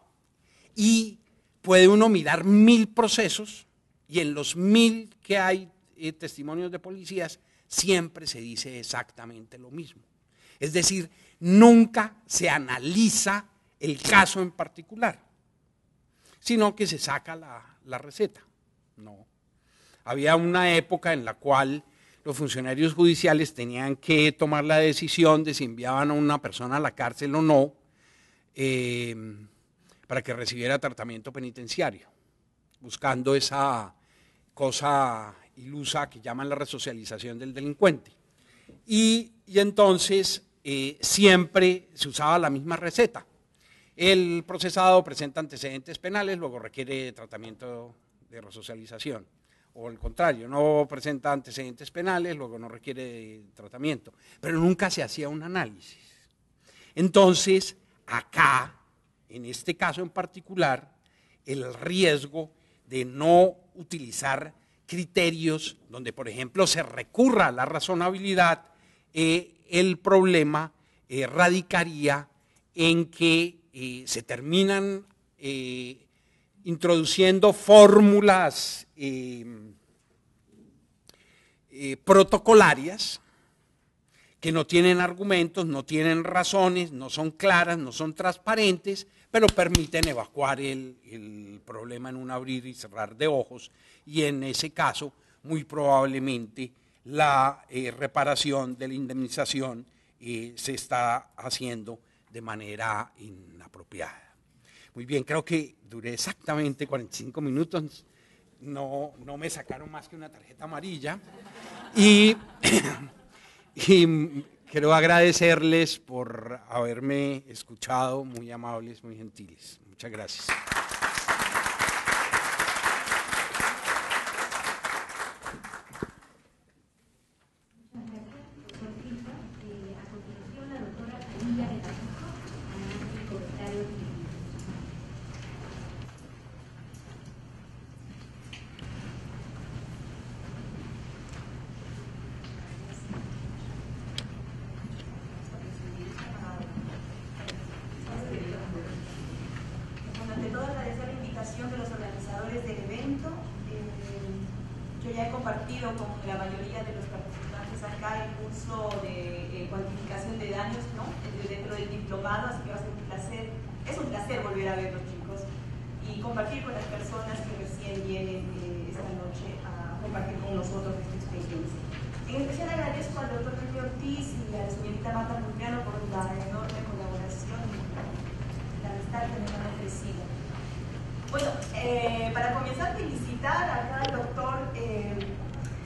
Y puede uno mirar 1000 procesos y en los 1000 que hay testimonios de policías siempre se dice exactamente lo mismo. Es decir, nunca se analiza el caso en particular, sino que se saca la receta. No. Había una época en la cual los funcionarios judiciales tenían que tomar la decisión de si enviaban a una persona a la cárcel o no, para que recibiera tratamiento penitenciario, buscando esa cosa ilusa que llaman la resocialización del delincuente. Y entonces siempre se usaba la misma receta. El procesado presenta antecedentes penales, luego requiere tratamiento de resocialización. O al contrario, no presenta antecedentes penales, luego no requiere tratamiento. Pero nunca se hacía un análisis. Entonces, acá, en este caso en particular, el riesgo de no utilizar criterios donde, por ejemplo, se recurra a la razonabilidad, el problema radicaría en que se terminan introduciendo fórmulas protocolarias que no tienen argumentos, no tienen razones, no son claras, no son transparentes, pero permiten evacuar el problema en un abrir y cerrar de ojos, y en ese caso, muy probablemente, la reparación de la indemnización se está haciendo de manera inapropiada. Muy bien, creo que duré exactamente 45 minutos, no me sacaron más que una tarjeta amarilla, y quiero agradecerles por haberme escuchado, muy amables, muy gentiles. Muchas gracias. De los organizadores del evento. Yo ya he compartido con la mayoría de los participantes acá el curso de cuantificación de daños, ¿no? Dentro del diplomado, así que va a ser un placer, es un placer volver a verlos, chicos, y compartir con las personas que recién vienen esta noche a compartir con nosotros esta experiencia. En especial agradezco al doctor Jorge Ortiz y a la señorita Marta Pulpiano por la enorme colaboración y la amistad que me han ofrecido. Bueno, para comenzar, felicitar acá al doctor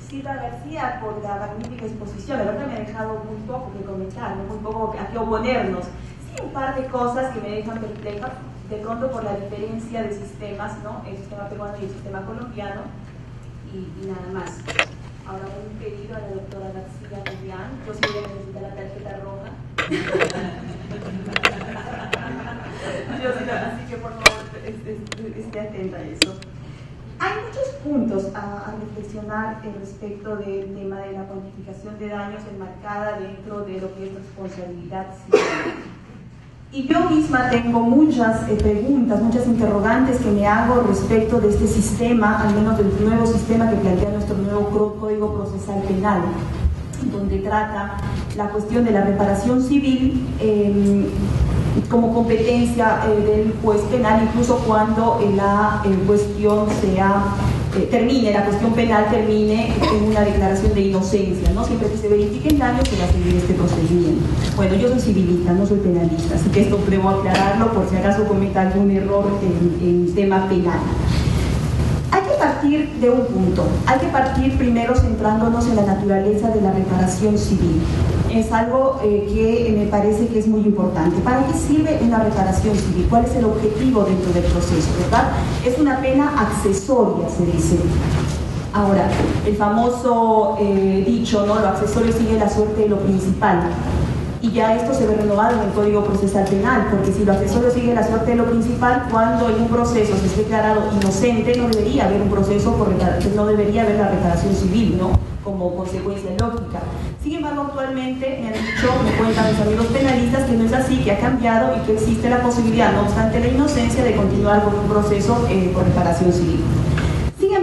Silva García por la magnífica exposición. La verdad me ha dejado muy poco que comentar, muy poco a qué oponernos. Sí, un par de cosas que me dejan perpleja, de pronto por la diferencia de sistemas, ¿no? El sistema peruano y el sistema colombiano, y nada más. Ahora un pedido a la doctora García Julián, yo sí voy a necesitar la tarjeta roja. Así que por favor esté atenta a eso. Hay muchos puntos a reflexionar respecto del tema de la cuantificación de daños enmarcada dentro de lo que es responsabilidad civil. Y yo misma tengo muchas preguntas, muchas interrogantes que me hago respecto de este sistema, al menos del nuevo sistema que plantea nuestro nuevo Código Procesal Penal, donde trata la cuestión de la reparación civil como competencia del juez penal, incluso cuando la cuestión termine, la cuestión penal termine en una declaración de inocencia, ¿no? Siempre que se verifiquen daños se va a seguir este procedimiento. Bueno, yo soy civilista, no soy penalista, así que esto debo aclararlo por si acaso cometa algún error en tema penal. Hay que partir de un punto, hay que partir primero centrándonos en la naturaleza de la reparación civil. Es algo que me parece que es muy importante. ¿Para qué sirve una reparación civil? ¿Cuál es el objetivo dentro del proceso? ¿Verdad? Es una pena accesoria, se dice. Ahora, el famoso dicho, ¿no? Lo accesorio sigue la suerte de lo principal. Y ya esto se ve renovado en el Código Procesal Penal, porque si lo accesorio sigue la suerte de lo principal, cuando en un proceso se esté declarado inocente, no debería haber un proceso no debería haber la reparación civil, ¿no? Como consecuencia lógica. Sin embargo, actualmente me han dicho, me cuentan mis amigos penalistas, que no es así, que ha cambiado y que existe la posibilidad, no obstante la inocencia, de continuar con un proceso por reparación civil. Sin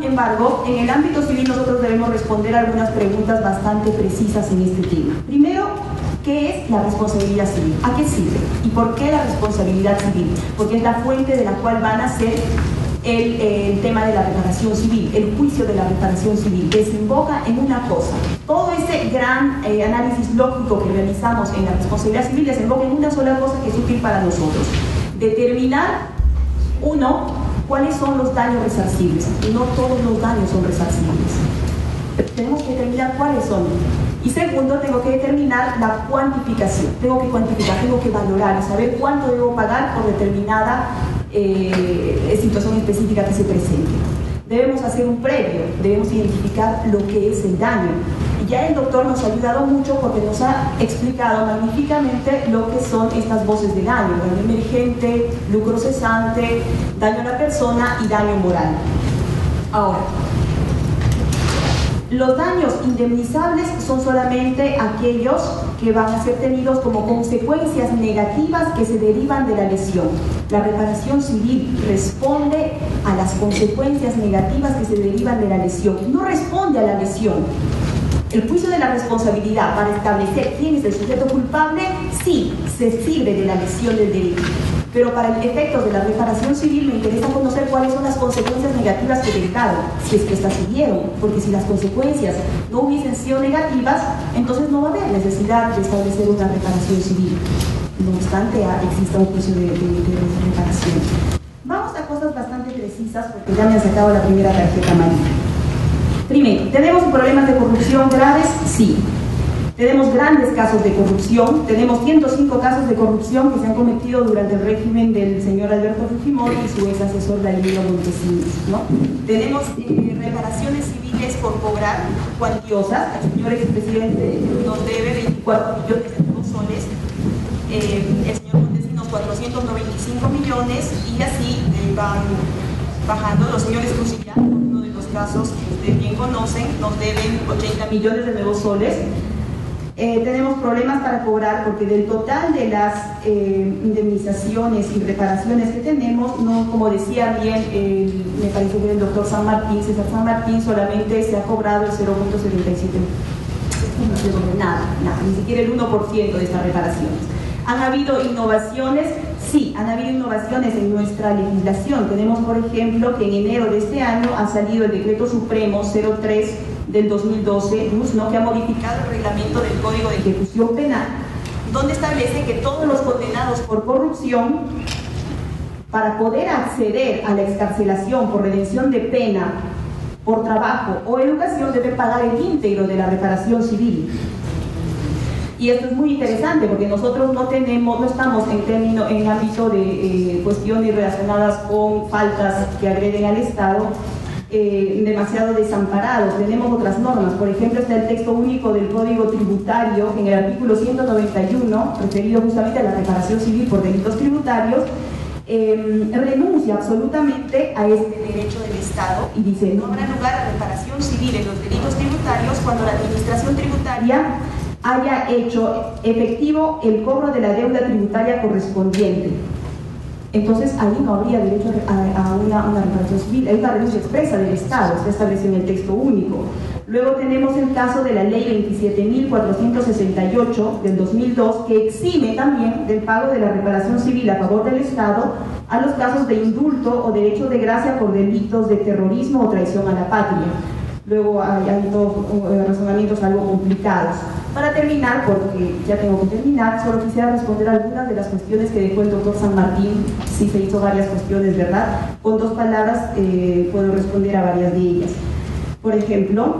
embargo, en el ámbito civil nosotros debemos responder algunas preguntas bastante precisas en este tema. Primero, ¿qué es la responsabilidad civil? ¿A qué sirve? ¿Y por qué la responsabilidad civil? Porque es la fuente de la cual van a ser el tema de la reparación civil, el juicio de la reparación civil. Desemboca en una cosa. Todo ese gran análisis lógico que realizamos en la responsabilidad civil desemboca en una sola cosa que es útil para nosotros: determinar Uno, ¿cuáles son los daños resarcibles? No todos los daños son resarcibles. Tenemos que determinar cuáles son. Y segundo, tengo que determinar la cuantificación. Tengo que cuantificar, tengo que valorar y saber cuánto debo pagar por determinada situación específica que se presente. Debemos hacer un previo, debemos identificar lo que es el daño. Y ya el doctor nos ha ayudado mucho porque nos ha explicado magníficamente lo que son estas voces de daño: daño emergente, lucro cesante, daño a la persona y daño moral. Ahora, los daños indemnizables son solamente aquellos que van a ser tenidos como consecuencias negativas que se derivan de la lesión. La reparación civil responde a las consecuencias negativas que se derivan de la lesión, no responde a la lesión. El juicio de la responsabilidad para establecer quién es el sujeto culpable, sí, se sirve de la lesión del delito. Pero para el efecto de la reparación civil me interesa conocer cuáles son las consecuencias negativas que derivaron, si es que estas se dieron, porque si las consecuencias no hubiesen sido negativas, entonces no va a haber necesidad de establecer una reparación civil. No obstante, exista un juicio de reparación. Vamos a cosas bastante precisas, porque ya me han sacado la primera tarjeta amarilla. Primero, ¿tenemos problemas de corrupción graves? Sí. Tenemos grandes casos de corrupción, tenemos 105 casos de corrupción que se han cometido durante el régimen del señor Alberto Fujimori y su ex asesor Danilo Montesinos, ¿no? Tenemos reparaciones civiles por cobrar cuantiosas. El señor expresidente nos debe 24 millones de nuevos soles, el señor Montesinos 495 millones y así van bajando. Los señores Crucillán, uno de los casos que ustedes bien conocen, nos deben 80 millones de nuevos soles. Tenemos problemas para cobrar porque del total de las indemnizaciones y reparaciones que tenemos, no, como decía bien, me parece que el doctor César San Martín, solamente se ha cobrado el 0.77%. Nada, ni siquiera el 1% de estas reparaciones. ¿Han habido innovaciones? Sí, han habido innovaciones en nuestra legislación. Tenemos, por ejemplo, que en enero de este año ha salido el Decreto Supremo 03 del 2012, ¿no?, que ha modificado el reglamento del Código de Ejecución Penal, donde establece que todos los condenados por corrupción, para poder acceder a la excarcelación por redención de pena, por trabajo o educación, deben pagar el íntegro de la reparación civil. Y esto es muy interesante porque nosotros no estamos en ámbito de cuestiones relacionadas con faltas que agreden al Estado, demasiado desamparados. Tenemos otras normas, por ejemplo está el texto único del Código Tributario en el artículo 191, referido justamente a la reparación civil por delitos tributarios, renuncia absolutamente a este derecho del Estado y dice: no habrá lugar a reparación civil en los delitos tributarios cuando la administración tributaria haya hecho efectivo el cobro de la deuda tributaria correspondiente. Entonces ahí no habría derecho a una reparación civil, hay una renuncia expresa del Estado, está establecido en el texto único. Luego tenemos el caso de la ley 27.468 del 2002, que exime también del pago de la reparación civil a favor del Estado a los casos de indulto o derecho de gracia por delitos de terrorismo o traición a la patria. Luego hay dos razonamientos algo complicados. Para terminar, porque ya tengo que terminar, solo quisiera responder a algunas de las cuestiones que dejó el doctor San Martín. Sí, se hizo varias cuestiones, ¿verdad? Con 2 palabras puedo responder a varias de ellas. Por ejemplo,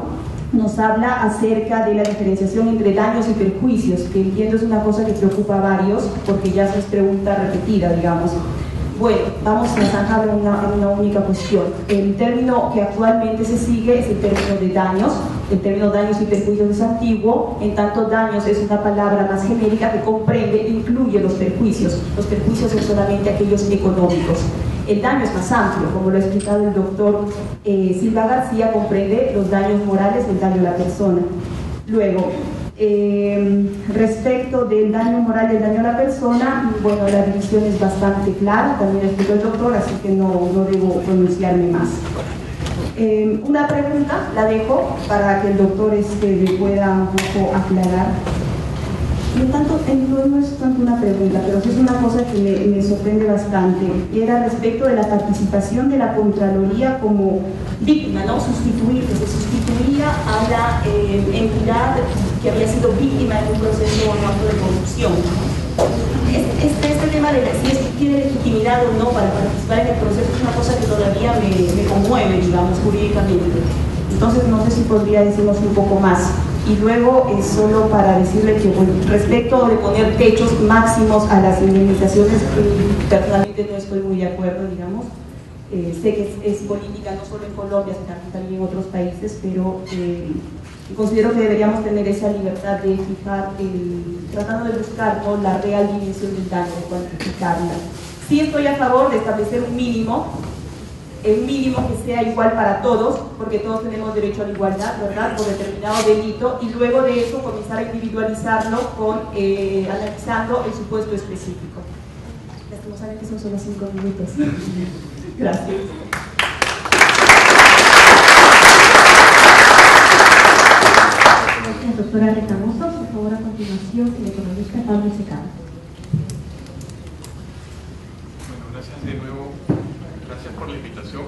nos habla acerca de la diferenciación entre daños y perjuicios, que entiendo es una cosa que preocupa a varios, porque ya es pregunta repetida, digamos. Bueno, vamos a zanjarlo en una única cuestión. El término que actualmente se sigue es el término de daños. El término daños y perjuicios es antiguo, en tanto daños es una palabra más genérica que comprende e incluye los perjuicios. Los perjuicios son solamente aquellos económicos. El daño es más amplio, como lo ha explicado el doctor Silva García, comprende los daños morales y el daño a la persona. Luego, respecto del daño moral y el daño a la persona, bueno, la división es bastante clara, también explicó el doctor, así que no debo pronunciarme más. Una pregunta la dejo para que el doctor me pueda un poco aclarar. No es tanto una pregunta, pero sí es una cosa que me sorprende bastante, y era respecto de la participación de la Contraloría como víctima, ¿no? Que se sustituía a la entidad que había sido víctima en un proceso o un acto de corrupción. Este tema de si tiene legitimidad o no para participar en el proceso es una cosa que todavía me conmueve, digamos, jurídicamente. Entonces no sé si podría decirnos un poco más. Y luego, solo para decirle que respecto de poner techos máximos a las indemnizaciones, personalmente no estoy muy de acuerdo, digamos. Sé que es política no solo en Colombia, sino también en otros países, pero considero que deberíamos tener esa libertad de fijar, tratando de buscar, ¿no?, la real dimensión del daño, de cuantificarla. Sí estoy a favor de establecer un mínimo, el mínimo que sea igual para todos, porque todos tenemos derecho a la igualdad, ¿verdad?, por determinado delito, y luego de eso comenzar a individualizarlo analizando el supuesto específico. Lastimosamente son solo 5 minutos. Gracias. Gracias, doctora Retamoso. Por favor, a continuación, el economista Pablo Secado. Bueno, gracias de nuevo. Gracias por la invitación.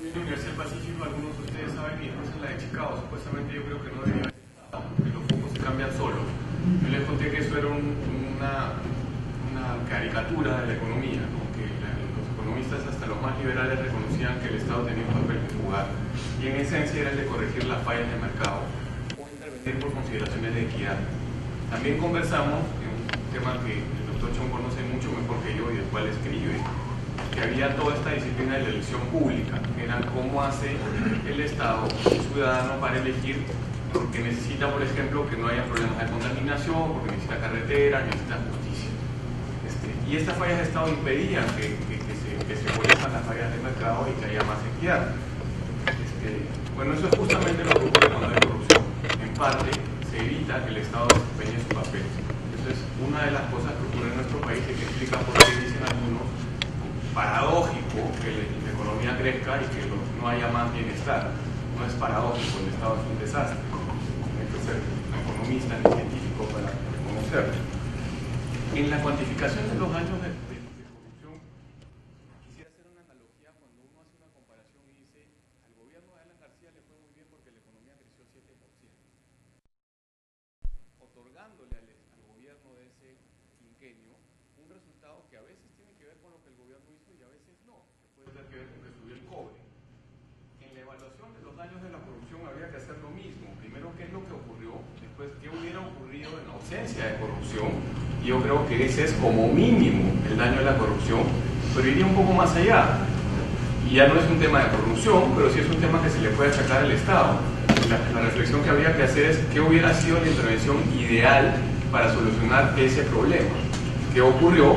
En la Universidad del Pacífico, algunos de ustedes saben, y después en la de Chicago, supuestamente yo creo que no debería haber estado, porque los focos se cambian solos. Yo les conté que eso era una caricatura de la economía, ¿no?, que los economistas, hasta los más liberales, reconocían que el Estado tenía un papel que jugar, y en esencia era el de corregir las fallas del mercado o intervenir por consideraciones de equidad. También conversamos en un tema que el doctor Chong conoce mucho mejor que yo y del cual escribe, que había toda esta disciplina de la elección pública, que era cómo hace el Estado, el ciudadano, para elegir, porque necesita, por ejemplo, que no haya problemas de contaminación, porque necesita carreteras, necesita justicia. Y estas fallas de Estado impedían que se corrijan las fallas del mercado y que haya más equidad. Bueno, eso es justamente lo que ocurre cuando hay corrupción. En parte, se evita que el Estado desempeñe su papel. Eso es una de las cosas que ocurre en nuestro país y que explica por qué dicen algunos paradójico que la economía crezca y que no haya más bienestar. No es paradójico, el Estado es un desastre. No hay que ser un economista ni científico para reconocerlo. En la cuantificación de los daños de corrupción, quisiera hacer una analogía cuando uno hace una comparación y dice, al gobierno de Alan García le fue muy bien porque la economía creció 7%, otorgándole al gobierno de ese quinquenio un resultado que a veces tiene que ver con lo que el gobierno hizo y a veces no, que puede tener que ver con que subió el cobre. En la evaluación de los daños de la corrupción habría que hacer lo mismo. Primero, qué es lo que ocurrió, después, qué hubiera ocurrido en la ausencia de corrupción. Y yo creo que ese es como mínimo el daño de la corrupción, pero iría un poco más allá. Y ya no es un tema de corrupción, pero sí es un tema que se le puede achacar al Estado. La reflexión que habría que hacer es qué hubiera sido la intervención ideal para solucionar ese problema. ¿Qué ocurrió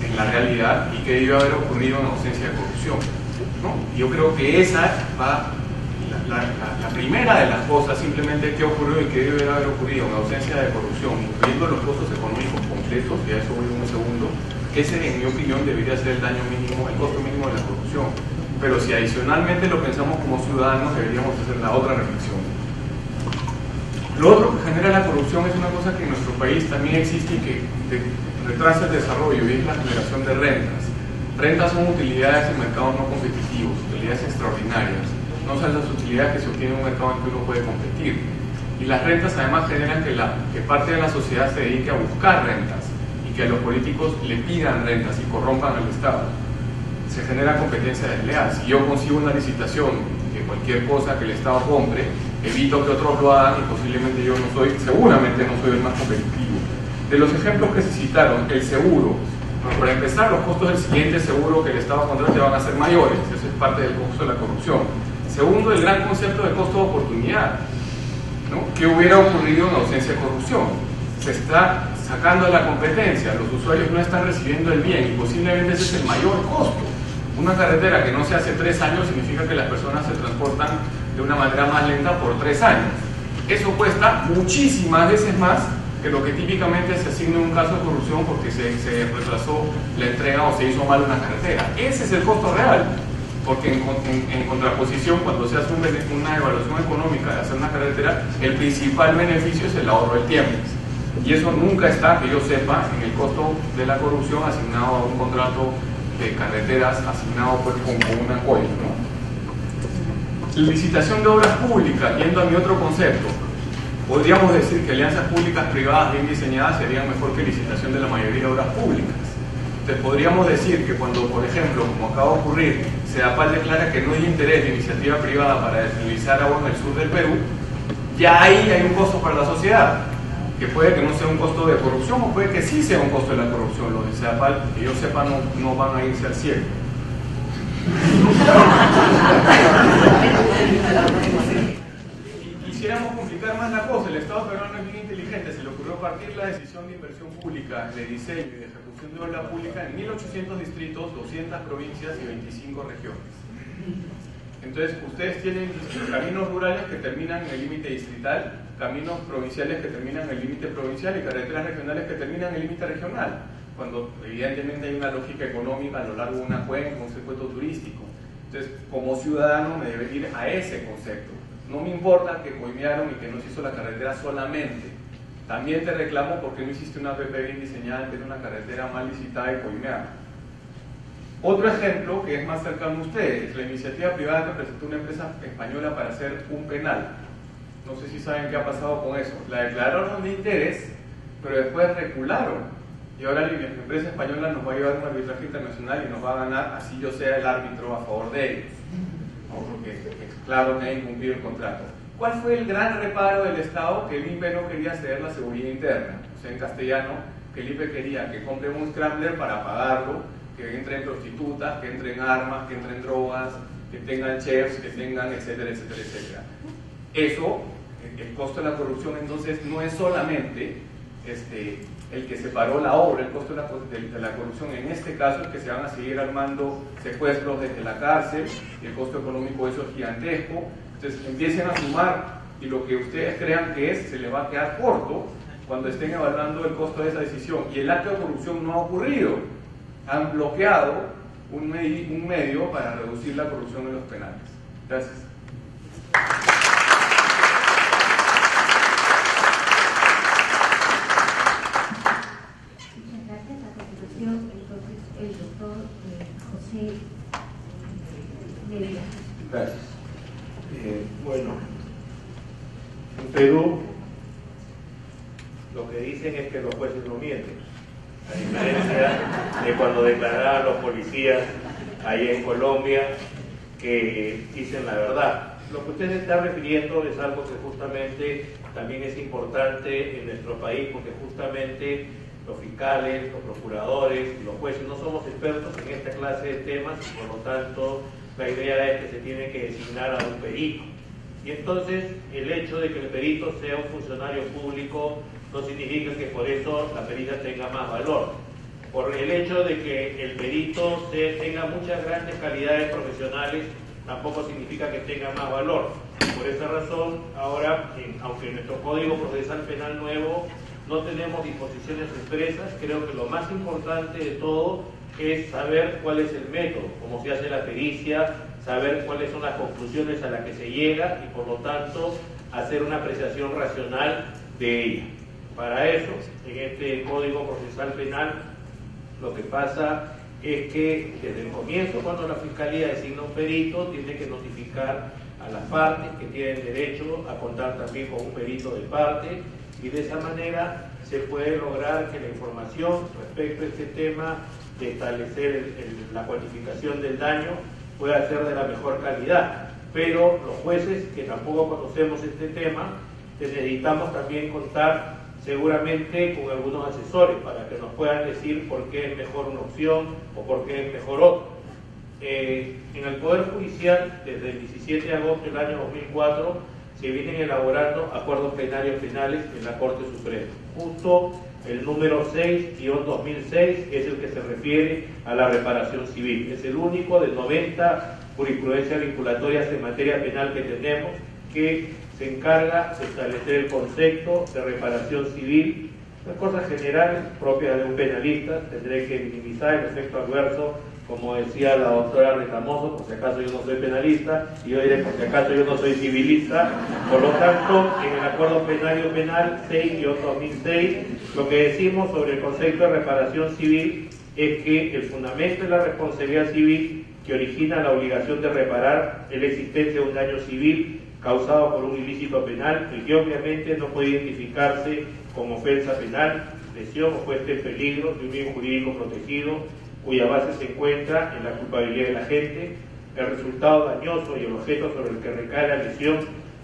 en la realidad y qué debió haber ocurrido en ausencia de corrupción? ¿No? Yo creo que esa va, la primera de las cosas, simplemente qué ocurrió y qué debió haber ocurrido en ausencia de corrupción, incluyendo los costos económicos completos, y a eso voy en un segundo. Ese, en mi opinión, debería ser el daño mínimo, el costo mínimo de la corrupción. Pero si adicionalmente lo pensamos como ciudadanos, deberíamos hacer la otra reflexión. Lo otro que genera la corrupción es una cosa que en nuestro país también existe y que retrasa el desarrollo, y es la generación de rentas. Rentas son utilidades en mercados no competitivos, utilidades extraordinarias. No son las utilidades que se obtienen en un mercado en que uno puede competir. Y las rentas además generan que parte de la sociedad se dedique a buscar rentas y que a los políticos le pidan rentas y corrompan al Estado. Se genera competencia desleal. Si yo consigo una licitación de cualquier cosa que el Estado compre, evito que otros lo hagan y posiblemente yo seguramente no soy el más competitivo. De los ejemplos que se citaron, el seguro. Bueno, para empezar, los costos del siguiente seguro que el Estado contrate van a ser mayores. Eso es parte del costo de la corrupción. Segundo, el gran concepto de costo de oportunidad, ¿no? ¿Qué hubiera ocurrido en ausencia de corrupción? Se está sacando de la competencia, los usuarios no están recibiendo el bien y posiblemente ese es el mayor costo. Una carretera que no se hace 3 años significa que las personas se transportan de una manera más lenta por 3 años. Eso cuesta muchísimas veces más que lo que típicamente se asigna en un caso de corrupción porque se retrasó la entrega o se hizo mal una carretera. Ese es el costo real. Porque en contraposición, cuando se hace una evaluación económica de hacer una carretera, el principal beneficio es el ahorro del tiempo. Y eso nunca está, que yo sepa, en el costo de la corrupción asignado a un contrato de carreteras asignado pues con una COI, ¿no? Licitación de obras públicas, yendo a mi otro concepto, podríamos decir que alianzas públicas privadas bien diseñadas serían mejor que licitación de la mayoría de obras públicas. Entonces podríamos decir que cuando, por ejemplo, como acaba de ocurrir, SEDAPAL declara que no hay interés de iniciativa privada para deslizar agua en el sur del Perú, ya ahí hay un costo para la sociedad, que puede que no sea un costo de corrupción o puede que sí sea un costo de la corrupción. Los de SEDAPAL, que yo sepa, no van a irse al cielo. Quisiéramos complicar más la cosa. El Estado peruano es bien inteligente. Se le ocurrió partir la decisión de inversión pública, de diseño y de ejecución de obra pública en 1.800 distritos, 200 provincias y 25 regiones. Entonces, ustedes tienen caminos rurales que terminan en el límite distrital, caminos provinciales que terminan en el límite provincial y carreteras regionales que terminan en el límite regional, cuando evidentemente hay una lógica económica a lo largo de una cuenca, un circuito turístico. Entonces, como ciudadano me debe ir a ese concepto. No me importa que coimearon y que no se hizo la carretera solamente. También te reclamo porque no hiciste una APP bien diseñada en vez de una carretera mal licitada y coimeada. Otro ejemplo que es más cercano a ustedes, la iniciativa privada que presentó una empresa española para hacer un penal. No sé si saben qué ha pasado con eso. La declararon de interés, pero después recularon. Y ahora la empresa española nos va a llevar a un arbitraje internacional y nos va a ganar, así yo sea el árbitro a favor de ellos. ¿No? Porque es claro que hay incumplido el contrato. ¿Cuál fue el gran reparo del Estado? Que el INPE no quería ceder la seguridad interna. O sea, en castellano, que el INPE quería que compren un scrambler para pagarlo, que entren prostitutas, que entren armas, que entren drogas, que tengan chefs, que tengan etcétera, etcétera, etcétera. Eso, el costo de la corrupción entonces no es solamente el que separó la obra, el costo de la corrupción, en este caso es que se van a seguir armando secuestros desde la cárcel, y el costo económico de eso es gigantesco. Entonces empiecen a sumar y lo que ustedes crean que es, se les va a quedar corto cuando estén evaluando el costo de esa decisión. Y el acto de corrupción no ha ocurrido. Han bloqueado un medio para reducir la corrupción en los penales. Gracias. Muchas gracias. A continuación, entonces, el doctor José Medina. Gracias. Bueno, en Perú lo que dicen es que los jueces no mienten, a diferencia de cuando declaraban los policías ahí en Colombia que dicen la verdad. Lo que usted se está refiriendo es algo que justamente también es importante en nuestro país, porque justamente los fiscales, los procuradores y los jueces no somos expertos en esta clase de temas y por lo tanto la idea es que se tiene que designar a un perito. Y entonces el hecho de que el perito sea un funcionario público no significa que por eso la pericia tenga más valor. Por el hecho de que el perito tenga muchas grandes calidades profesionales tampoco significa que tenga más valor. Por esa razón, ahora, aunque en nuestro Código Procesal Penal nuevo no tenemos disposiciones expresas, creo que lo más importante de todo es saber cuál es el método, cómo se hace la pericia, saber cuáles son las conclusiones a las que se llega y por lo tanto hacer una apreciación racional de ella. Para eso, en este Código Procesal Penal, lo que pasa es que desde el comienzo, cuando la Fiscalía designa un perito, tiene que notificar a las partes que tienen derecho a contar también con un perito de parte, y de esa manera se puede lograr que la información respecto a este tema de establecer la cuantificación del daño pueda ser de la mejor calidad. Pero los jueces que tampoco conocemos este tema, necesitamos también contar seguramente con algunos asesores para que nos puedan decir por qué es mejor una opción o por qué es mejor otra. En el Poder Judicial, desde el 17 de agosto del año 2004, se vienen elaborando acuerdos plenarios penales en la Corte Suprema. Justo el número 6-2006 es el que se refiere a la reparación civil. Es el único de 90 jurisprudencias vinculatorias en materia penal que tenemos que se encarga de establecer el concepto de reparación civil. Las cosas generales propias de un penalista, tendré que minimizar el efecto adverso como decía la doctora Retamoso, por si acaso yo no soy penalista, y yo diré por si acaso yo no soy civilista. Por lo tanto, en el Acuerdo Plenario Penal 6-2006, lo que decimos sobre el concepto de reparación civil es que el fundamento de la responsabilidad civil que origina la obligación de reparar es la existencia de un daño civil causado por un ilícito penal, y que obviamente no puede identificarse como ofensa penal, lesión o puesta en peligro de un bien jurídico protegido, cuya base se encuentra en la culpabilidad de la gente. El resultado dañoso y el objeto sobre el que recae la lesión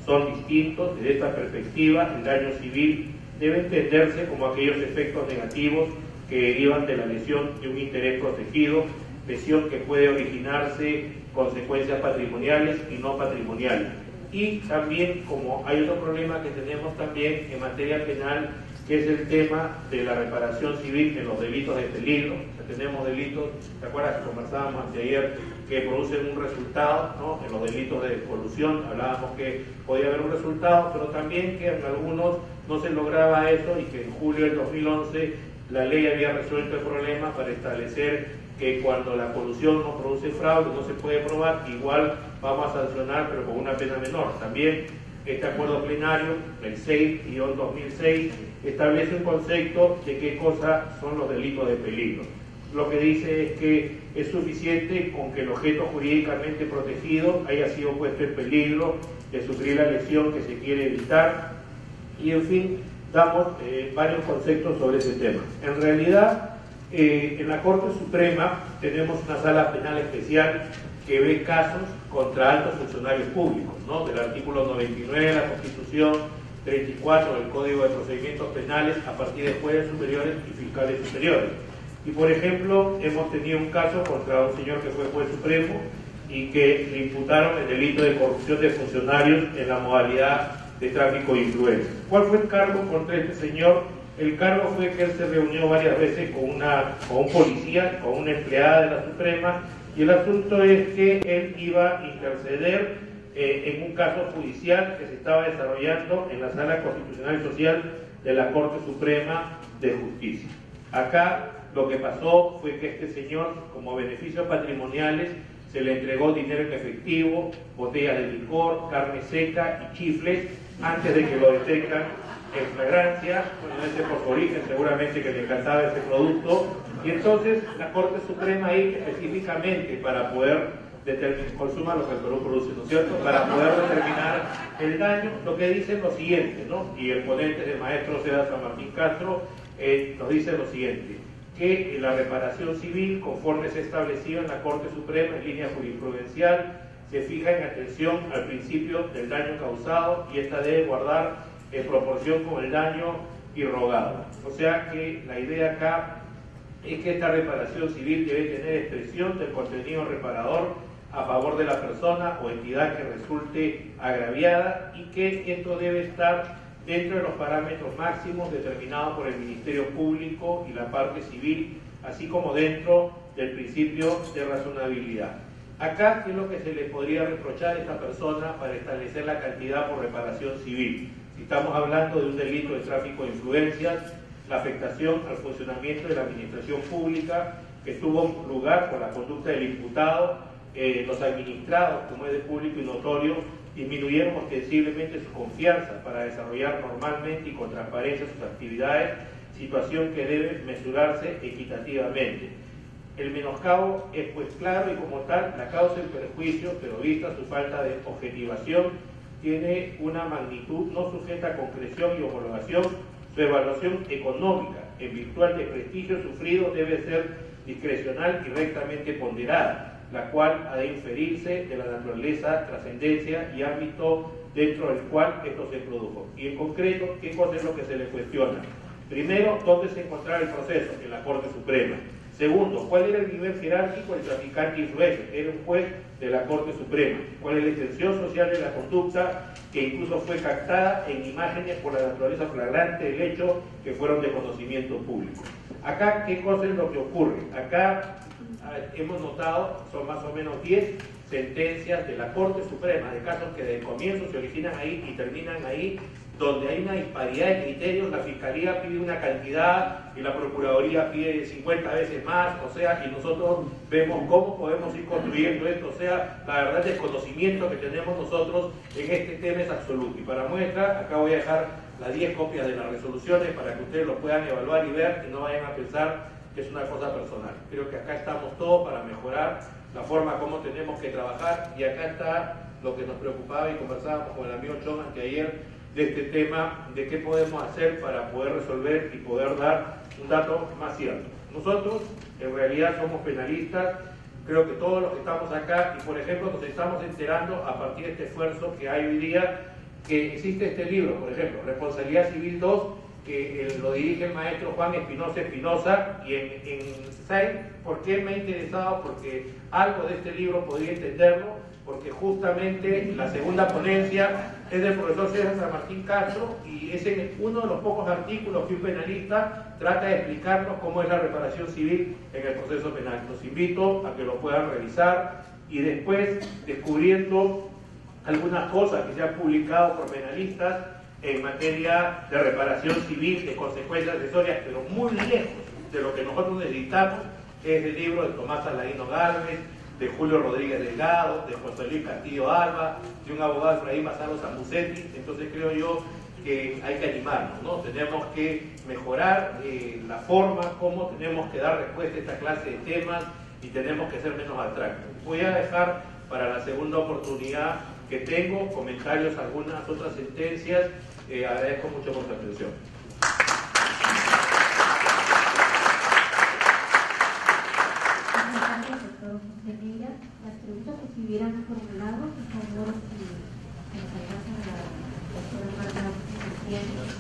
son distintos. Desde esta perspectiva, el daño civil debe entenderse como aquellos efectos negativos que derivan de la lesión de un interés protegido, lesión que puede originarse consecuencias patrimoniales y no patrimoniales. Y también, como hay otro problema que tenemos también en materia penal, que es el tema de la reparación civil en los delitos de peligro. O sea, tenemos delitos, ¿te acuerdas que conversábamos anteayer, que producen un resultado, ¿no? En los delitos de colusión hablábamos que podía haber un resultado, pero también que en algunos no se lograba eso, y que en julio del 2011 la ley había resuelto el problema para establecer que cuando la colusión no produce fraude, no se puede probar, igual vamos a sancionar, pero con una pena menor. También este acuerdo plenario, el 6-2006, establece un concepto de qué cosa son los delitos de peligro. Lo que dice es que es suficiente con que el objeto jurídicamente protegido haya sido puesto en peligro de sufrir la lesión que se quiere evitar, y en fin, damos varios conceptos sobre ese tema. En realidad, en la Corte Suprema tenemos una sala penal especial que ve casos contra altos funcionarios públicos, ¿no? Del artículo 99 de la Constitución, 34 del Código de Procedimientos Penales, a partir de jueces superiores y fiscales superiores. Y por ejemplo, hemos tenido un caso contra un señor que fue juez supremo y que le imputaron el delito de corrupción de funcionarios en la modalidad de tráfico de influencias. ¿Cuál fue el cargo contra este señor? El cargo fue que él se reunió varias veces con un policía, con una empleada de la Suprema, y el asunto es que él iba a interceder en un caso judicial que se estaba desarrollando en la Sala Constitucional y Social de la Corte Suprema de Justicia. Acá lo que pasó fue que este señor, como beneficios patrimoniales, se le entregó dinero en efectivo, botellas de licor, carne seca y chifles, antes de que lo detectan en flagrancia. Bueno, ese por su origen seguramente que le encantaba ese producto, y entonces la Corte Suprema ahí específicamente para poder determinar, consuma lo que el Perú produce, ¿no es cierto?, para poder determinar el daño, lo que dice es lo siguiente, ¿no? Y el ponente del maestro Seda San Martín Castro nos dice lo siguiente, que la reparación civil, conforme se ha establecido en la Corte Suprema en línea jurisprudencial, se fija en atención al principio del daño causado, y esta debe guardar en proporción con el daño irrogado. O sea que la idea acá es que esta reparación civil debe tener expresión del contenido reparador a favor de la persona o entidad que resulte agraviada, y que esto debe estar dentro de los parámetros máximos determinados por el Ministerio Público y la parte civil, así como dentro del principio de razonabilidad. Acá, ¿qué es lo que se le podría reprochar a esta persona para establecer la cantidad por reparación civil? Si estamos hablando de un delito de tráfico de influencias, la afectación al funcionamiento de la administración pública que tuvo lugar por la conducta del imputado, los administrados, como es de público y notorio, disminuyeron ostensiblemente su confianza para desarrollar normalmente y con transparencia sus actividades, situación que debe mesurarse equitativamente. El menoscabo es pues claro, y como tal la causa del perjuicio, pero vista su falta de objetivación, tiene una magnitud no sujeta a concreción y homologación. Su evaluación económica en virtud del desprestigio sufrido debe ser discrecional y rectamente ponderada, la cual ha de inferirse de la naturaleza, trascendencia y ámbito dentro del cual esto se produjo. Y en concreto, ¿qué cosa es lo que se le cuestiona? Primero, ¿dónde se encontraba el proceso? En la Corte Suprema. Segundo, ¿cuál era el nivel jerárquico del traficante influencer? Era un juez de la Corte Suprema. ¿Cuál es la extensión social de la conducta, que incluso fue captada en imágenes por la naturaleza flagrante del hecho, que fueron de conocimiento público? Acá, ¿qué cosa es lo que ocurre? Acá hemos notado, son más o menos 10 sentencias de la Corte Suprema, de casos que de comienzo se originan ahí y terminan ahí, donde hay una disparidad de criterios, la Fiscalía pide una cantidad y la Procuraduría pide 50 veces más, o sea, y nosotros vemos cómo podemos ir construyendo esto, o sea, la verdad el desconocimiento que tenemos nosotros en este tema es absoluto. Y para muestra, acá voy a dejar las 10 copias de las resoluciones para que ustedes lo puedan evaluar y ver y no vayan a pensar que es una cosa personal. Creo que acá estamos todos para mejorar la forma como tenemos que trabajar, y acá está lo que nos preocupaba y conversábamos con el amigo Chon anteayer de este tema, de qué podemos hacer para poder resolver y poder dar un dato más cierto. Nosotros en realidad somos penalistas, creo que todos los que estamos acá, y por ejemplo nos estamos enterando a partir de este esfuerzo que hay hoy día, que existe este libro, por ejemplo, Responsabilidad Civil 2, que lo dirige el maestro Juan Espinosa, y ¿saben por qué me ha interesado? Porque algo de este libro podría entenderlo, porque justamente la segunda ponencia es del profesor César San Martín Castro, y es en uno de los pocos artículos que un penalista trata de explicarnos cómo es la reparación civil en el proceso penal. Los invito a que lo puedan revisar, y después, descubriendo algunas cosas que se han publicado por penalistas en materia de reparación civil, de consecuencias accesorias, pero muy lejos de lo que nosotros necesitamos, es el libro de Tomás Saladino Gálvez, de Julio Rodríguez Delgado, de José Luis Castillo Alba, de un abogado Efraín Basalo Zambucetti. Entonces creo yo que hay que animarnos, ¿no? Tenemos que mejorar la forma como tenemos que dar respuesta a esta clase de temas, y tenemos que ser menos abstractos. Voy a dejar para la segunda oportunidad que tengo comentarios a algunas otras sentencias. Agradezco mucho por su atención. Las preguntas que se hubieran formulado, por favor, si nos alcanzan a la doctora Marta Gutiérrez.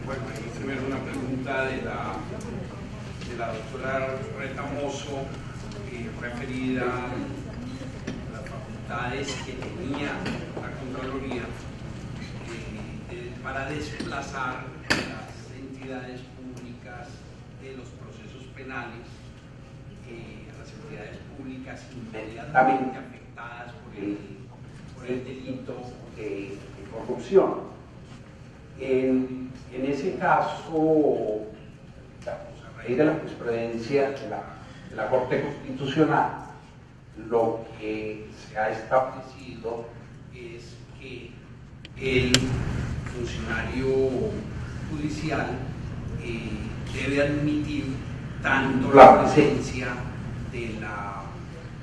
Bueno, primero una pregunta de la doctora Retamoso, referida a las facultades que tenía la Contraloría para desplazar las entidades públicas de los procesos penales a las entidades públicas inmediatamente afectadas por el delito de corrupción. En ese caso, a raíz de la jurisprudencia de la Corte Constitucional, lo que se ha establecido es que el funcionario judicial debe admitir tanto la presencia de la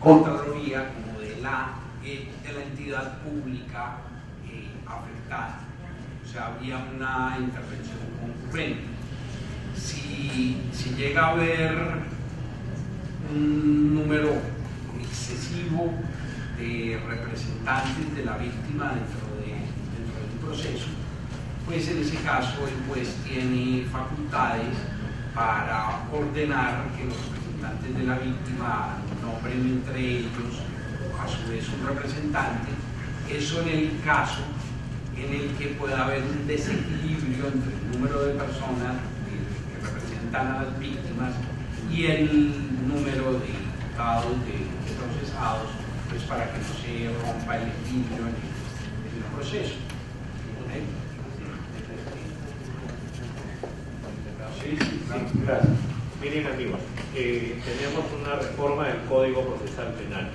Contraloría como de la entidad pública afectada. O sea, habría una intervención concurrente. Si llega a haber un número excesivo de representantes de la víctima dentro de un proceso, pues en ese caso el juez tiene facultades para ordenar que los representantes de la víctima nombren entre ellos a su vez un representante. Eso en el caso en el que pueda haber un desequilibrio entre el número de personas que representan a las víctimas y el número de imputados, de procesados, pues para que no se rompa el equilibrio en el proceso. Sí, gracias. Miren amigos, tenemos una reforma del Código Procesal Penal.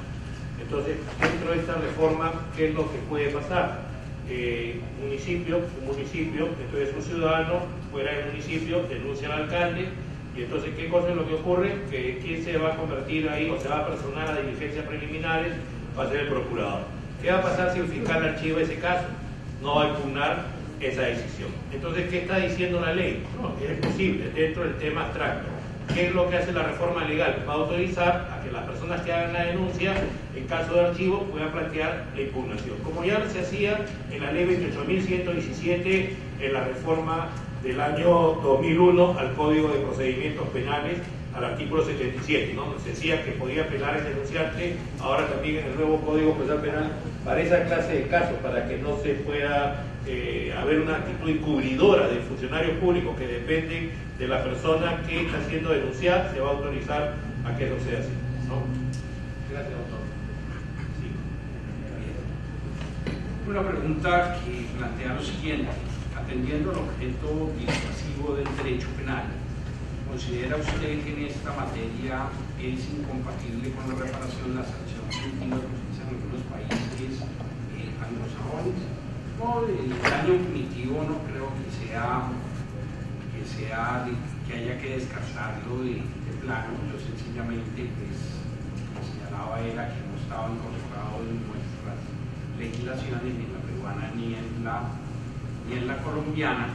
Entonces, dentro de esta reforma, ¿qué es lo que puede pasar? Un municipio, entonces un ciudadano fuera del municipio denuncia al alcalde, y entonces ¿qué cosa es lo que ocurre? Que quién se va a convertir ahí o se va a personar a diligencias preliminares va a ser el procurador. ¿Qué va a pasar si el fiscal archiva ese caso? No va a impugnar esa decisión. Entonces, ¿qué está diciendo la ley? No, es posible, dentro del tema abstracto. ¿Qué es lo que hace la reforma legal? Va a autorizar a que las personas que hagan la denuncia, en caso de archivo, puedan plantear la impugnación. Como ya se hacía en la ley 28.117, en la reforma del año 2001 al Código de Procedimientos Penales, al artículo 77, ¿no? Se decía que podía apelar el denunciante, ahora también en el nuevo Código Procesal Penal, para esa clase de casos, para que no se pueda haber una actitud encubridora del funcionario público que depende de la persona que está siendo denunciada, se va a autorizar a que eso sea así, ¿no? Gracias, doctor. Sí. Una pregunta que plantea lo siguiente: atendiendo al objeto disuasivo del derecho penal, ¿considera usted que en esta materia es incompatible con la reparación de la sanción punitiva que utilizan algunos países anglosajones? No, el daño punitivo no creo que haya que descartarlo de plano. Yo sencillamente, pues, lo que señalaba era que no estaba incorporado en nuestras legislaciones, ni en la peruana ni en la colombiana.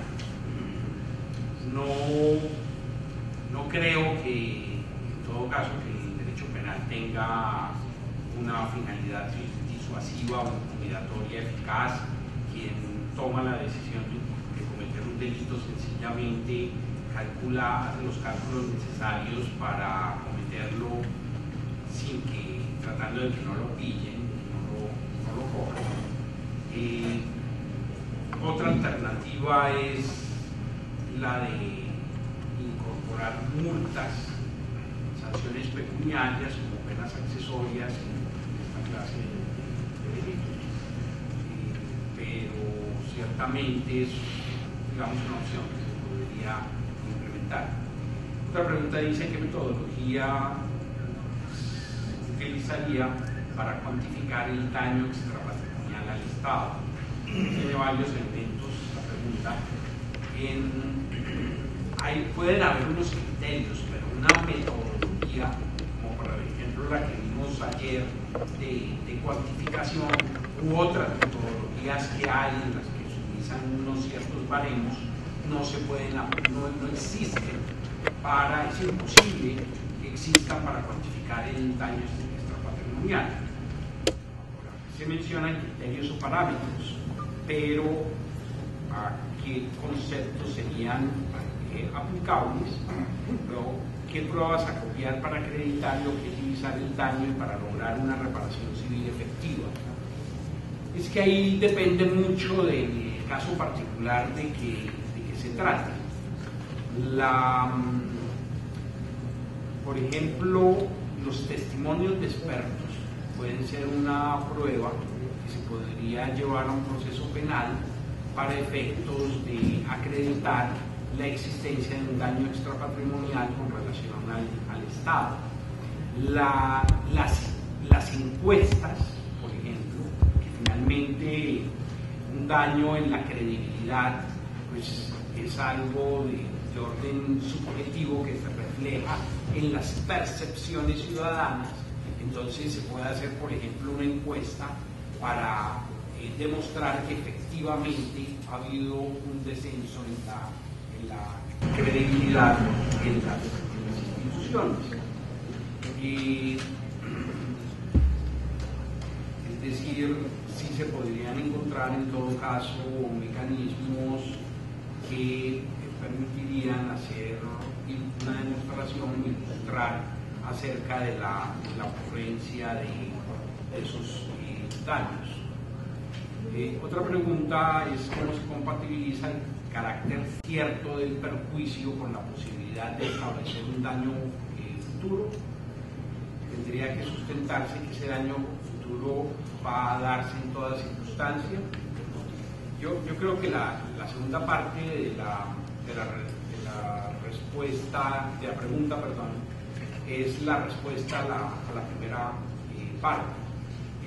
No creo que, en todo caso, que el derecho penal tenga una finalidad disuasiva o intimidatoria eficaz. Quien toma la decisión de cometer un delito sencillamente hace los cálculos necesarios para cometerlo tratando de que no lo pillen, no lo cojan. Otra alternativa es la de incorporar multas, sanciones pecuniarias como penas accesorias en esta clase de delitos. Pero ciertamente es, digamos, una opción que se podría implementar. Otra pregunta dice: ¿qué metodología utilizaría para cuantificar el daño extrapatrimonial al Estado? Tiene varios elementos la pregunta. Pueden haber unos criterios, pero una metodología, como por ejemplo la que vimos ayer de cuantificación, u otras metodologías que hay en las que se utilizan unos ciertos baremos, no existen es imposible que existan para cuantificar el daño extrapatrimonial. Se mencionan criterios o parámetros, pero ¿a qué conceptos serían aplicables? Pero ¿qué pruebas acopiar para acreditar y objetivizar el daño y para lograr una reparación civil efectiva? Es que ahí depende mucho del caso particular de que se trate. Por ejemplo, los testimonios de expertos pueden ser una prueba que se podría llevar a un proceso penal para efectos de acreditar la existencia de un daño extrapatrimonial con relación al Estado. Las encuestas, por ejemplo, que finalmente un daño en la credibilidad, pues es algo de orden subjetivo que se refleja en las percepciones ciudadanas. Entonces se puede hacer, por ejemplo, una encuesta para demostrar que efectivamente ha habido un descenso en la credibilidad en las instituciones. Es decir, sí se podrían encontrar en todo caso mecanismos que permitirían hacer una demostración y mostrar acerca de la ocurrencia de esos daños. Otra pregunta es: ¿cómo se compatibiliza el carácter cierto del perjuicio con la posibilidad de establecer un daño futuro? Tendría que sustentarse que ese daño futuro va a darse en toda circunstancia. Yo creo que la segunda parte de la respuesta, de la pregunta, es la respuesta a la primera parte.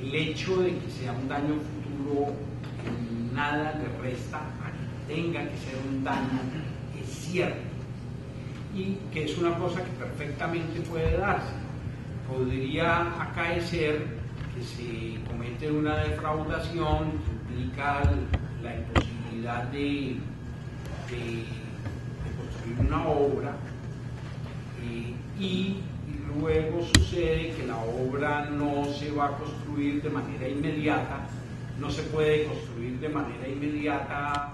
El hecho de que sea un daño futuro nada le resta a que tenga que ser un daño es cierto, y que es una cosa que perfectamente puede darse. Podría acaecer que se comete una defraudación que implica la imposibilidad de construir una obra, y luego sucede que la obra no se va a construir de manera inmediata, no se puede construir de manera inmediata,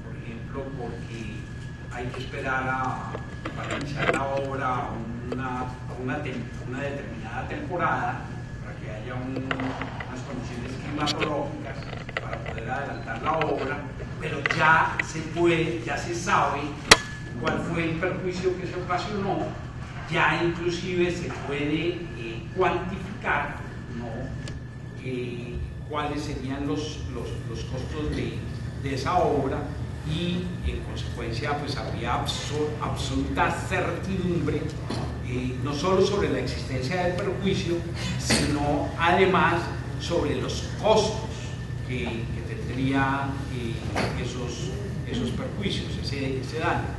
por ejemplo, porque hay que esperar para iniciar la obra una determinada temporada, para que haya unas condiciones climatológicas para poder adelantar la obra, pero ya se sabe cuál fue el perjuicio que se ocasionó, ya inclusive se puede cuantificar, ¿no? Cuáles serían los costos de esa obra, y en consecuencia pues habría absoluta certidumbre, no solo sobre la existencia del perjuicio, sino además sobre los costos que tendrían esos perjuicios, ese daño.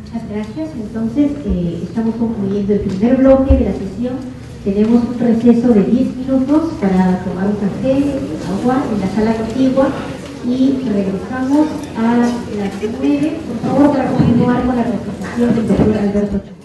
Muchas gracias. Entonces, estamos concluyendo el primer bloque de la sesión. Tenemos un receso de 10 minutos para tomar un café, agua en la sala contigua, y regresamos a las 9, por favor, para continuar con la presentación del doctor Alberto Chumel.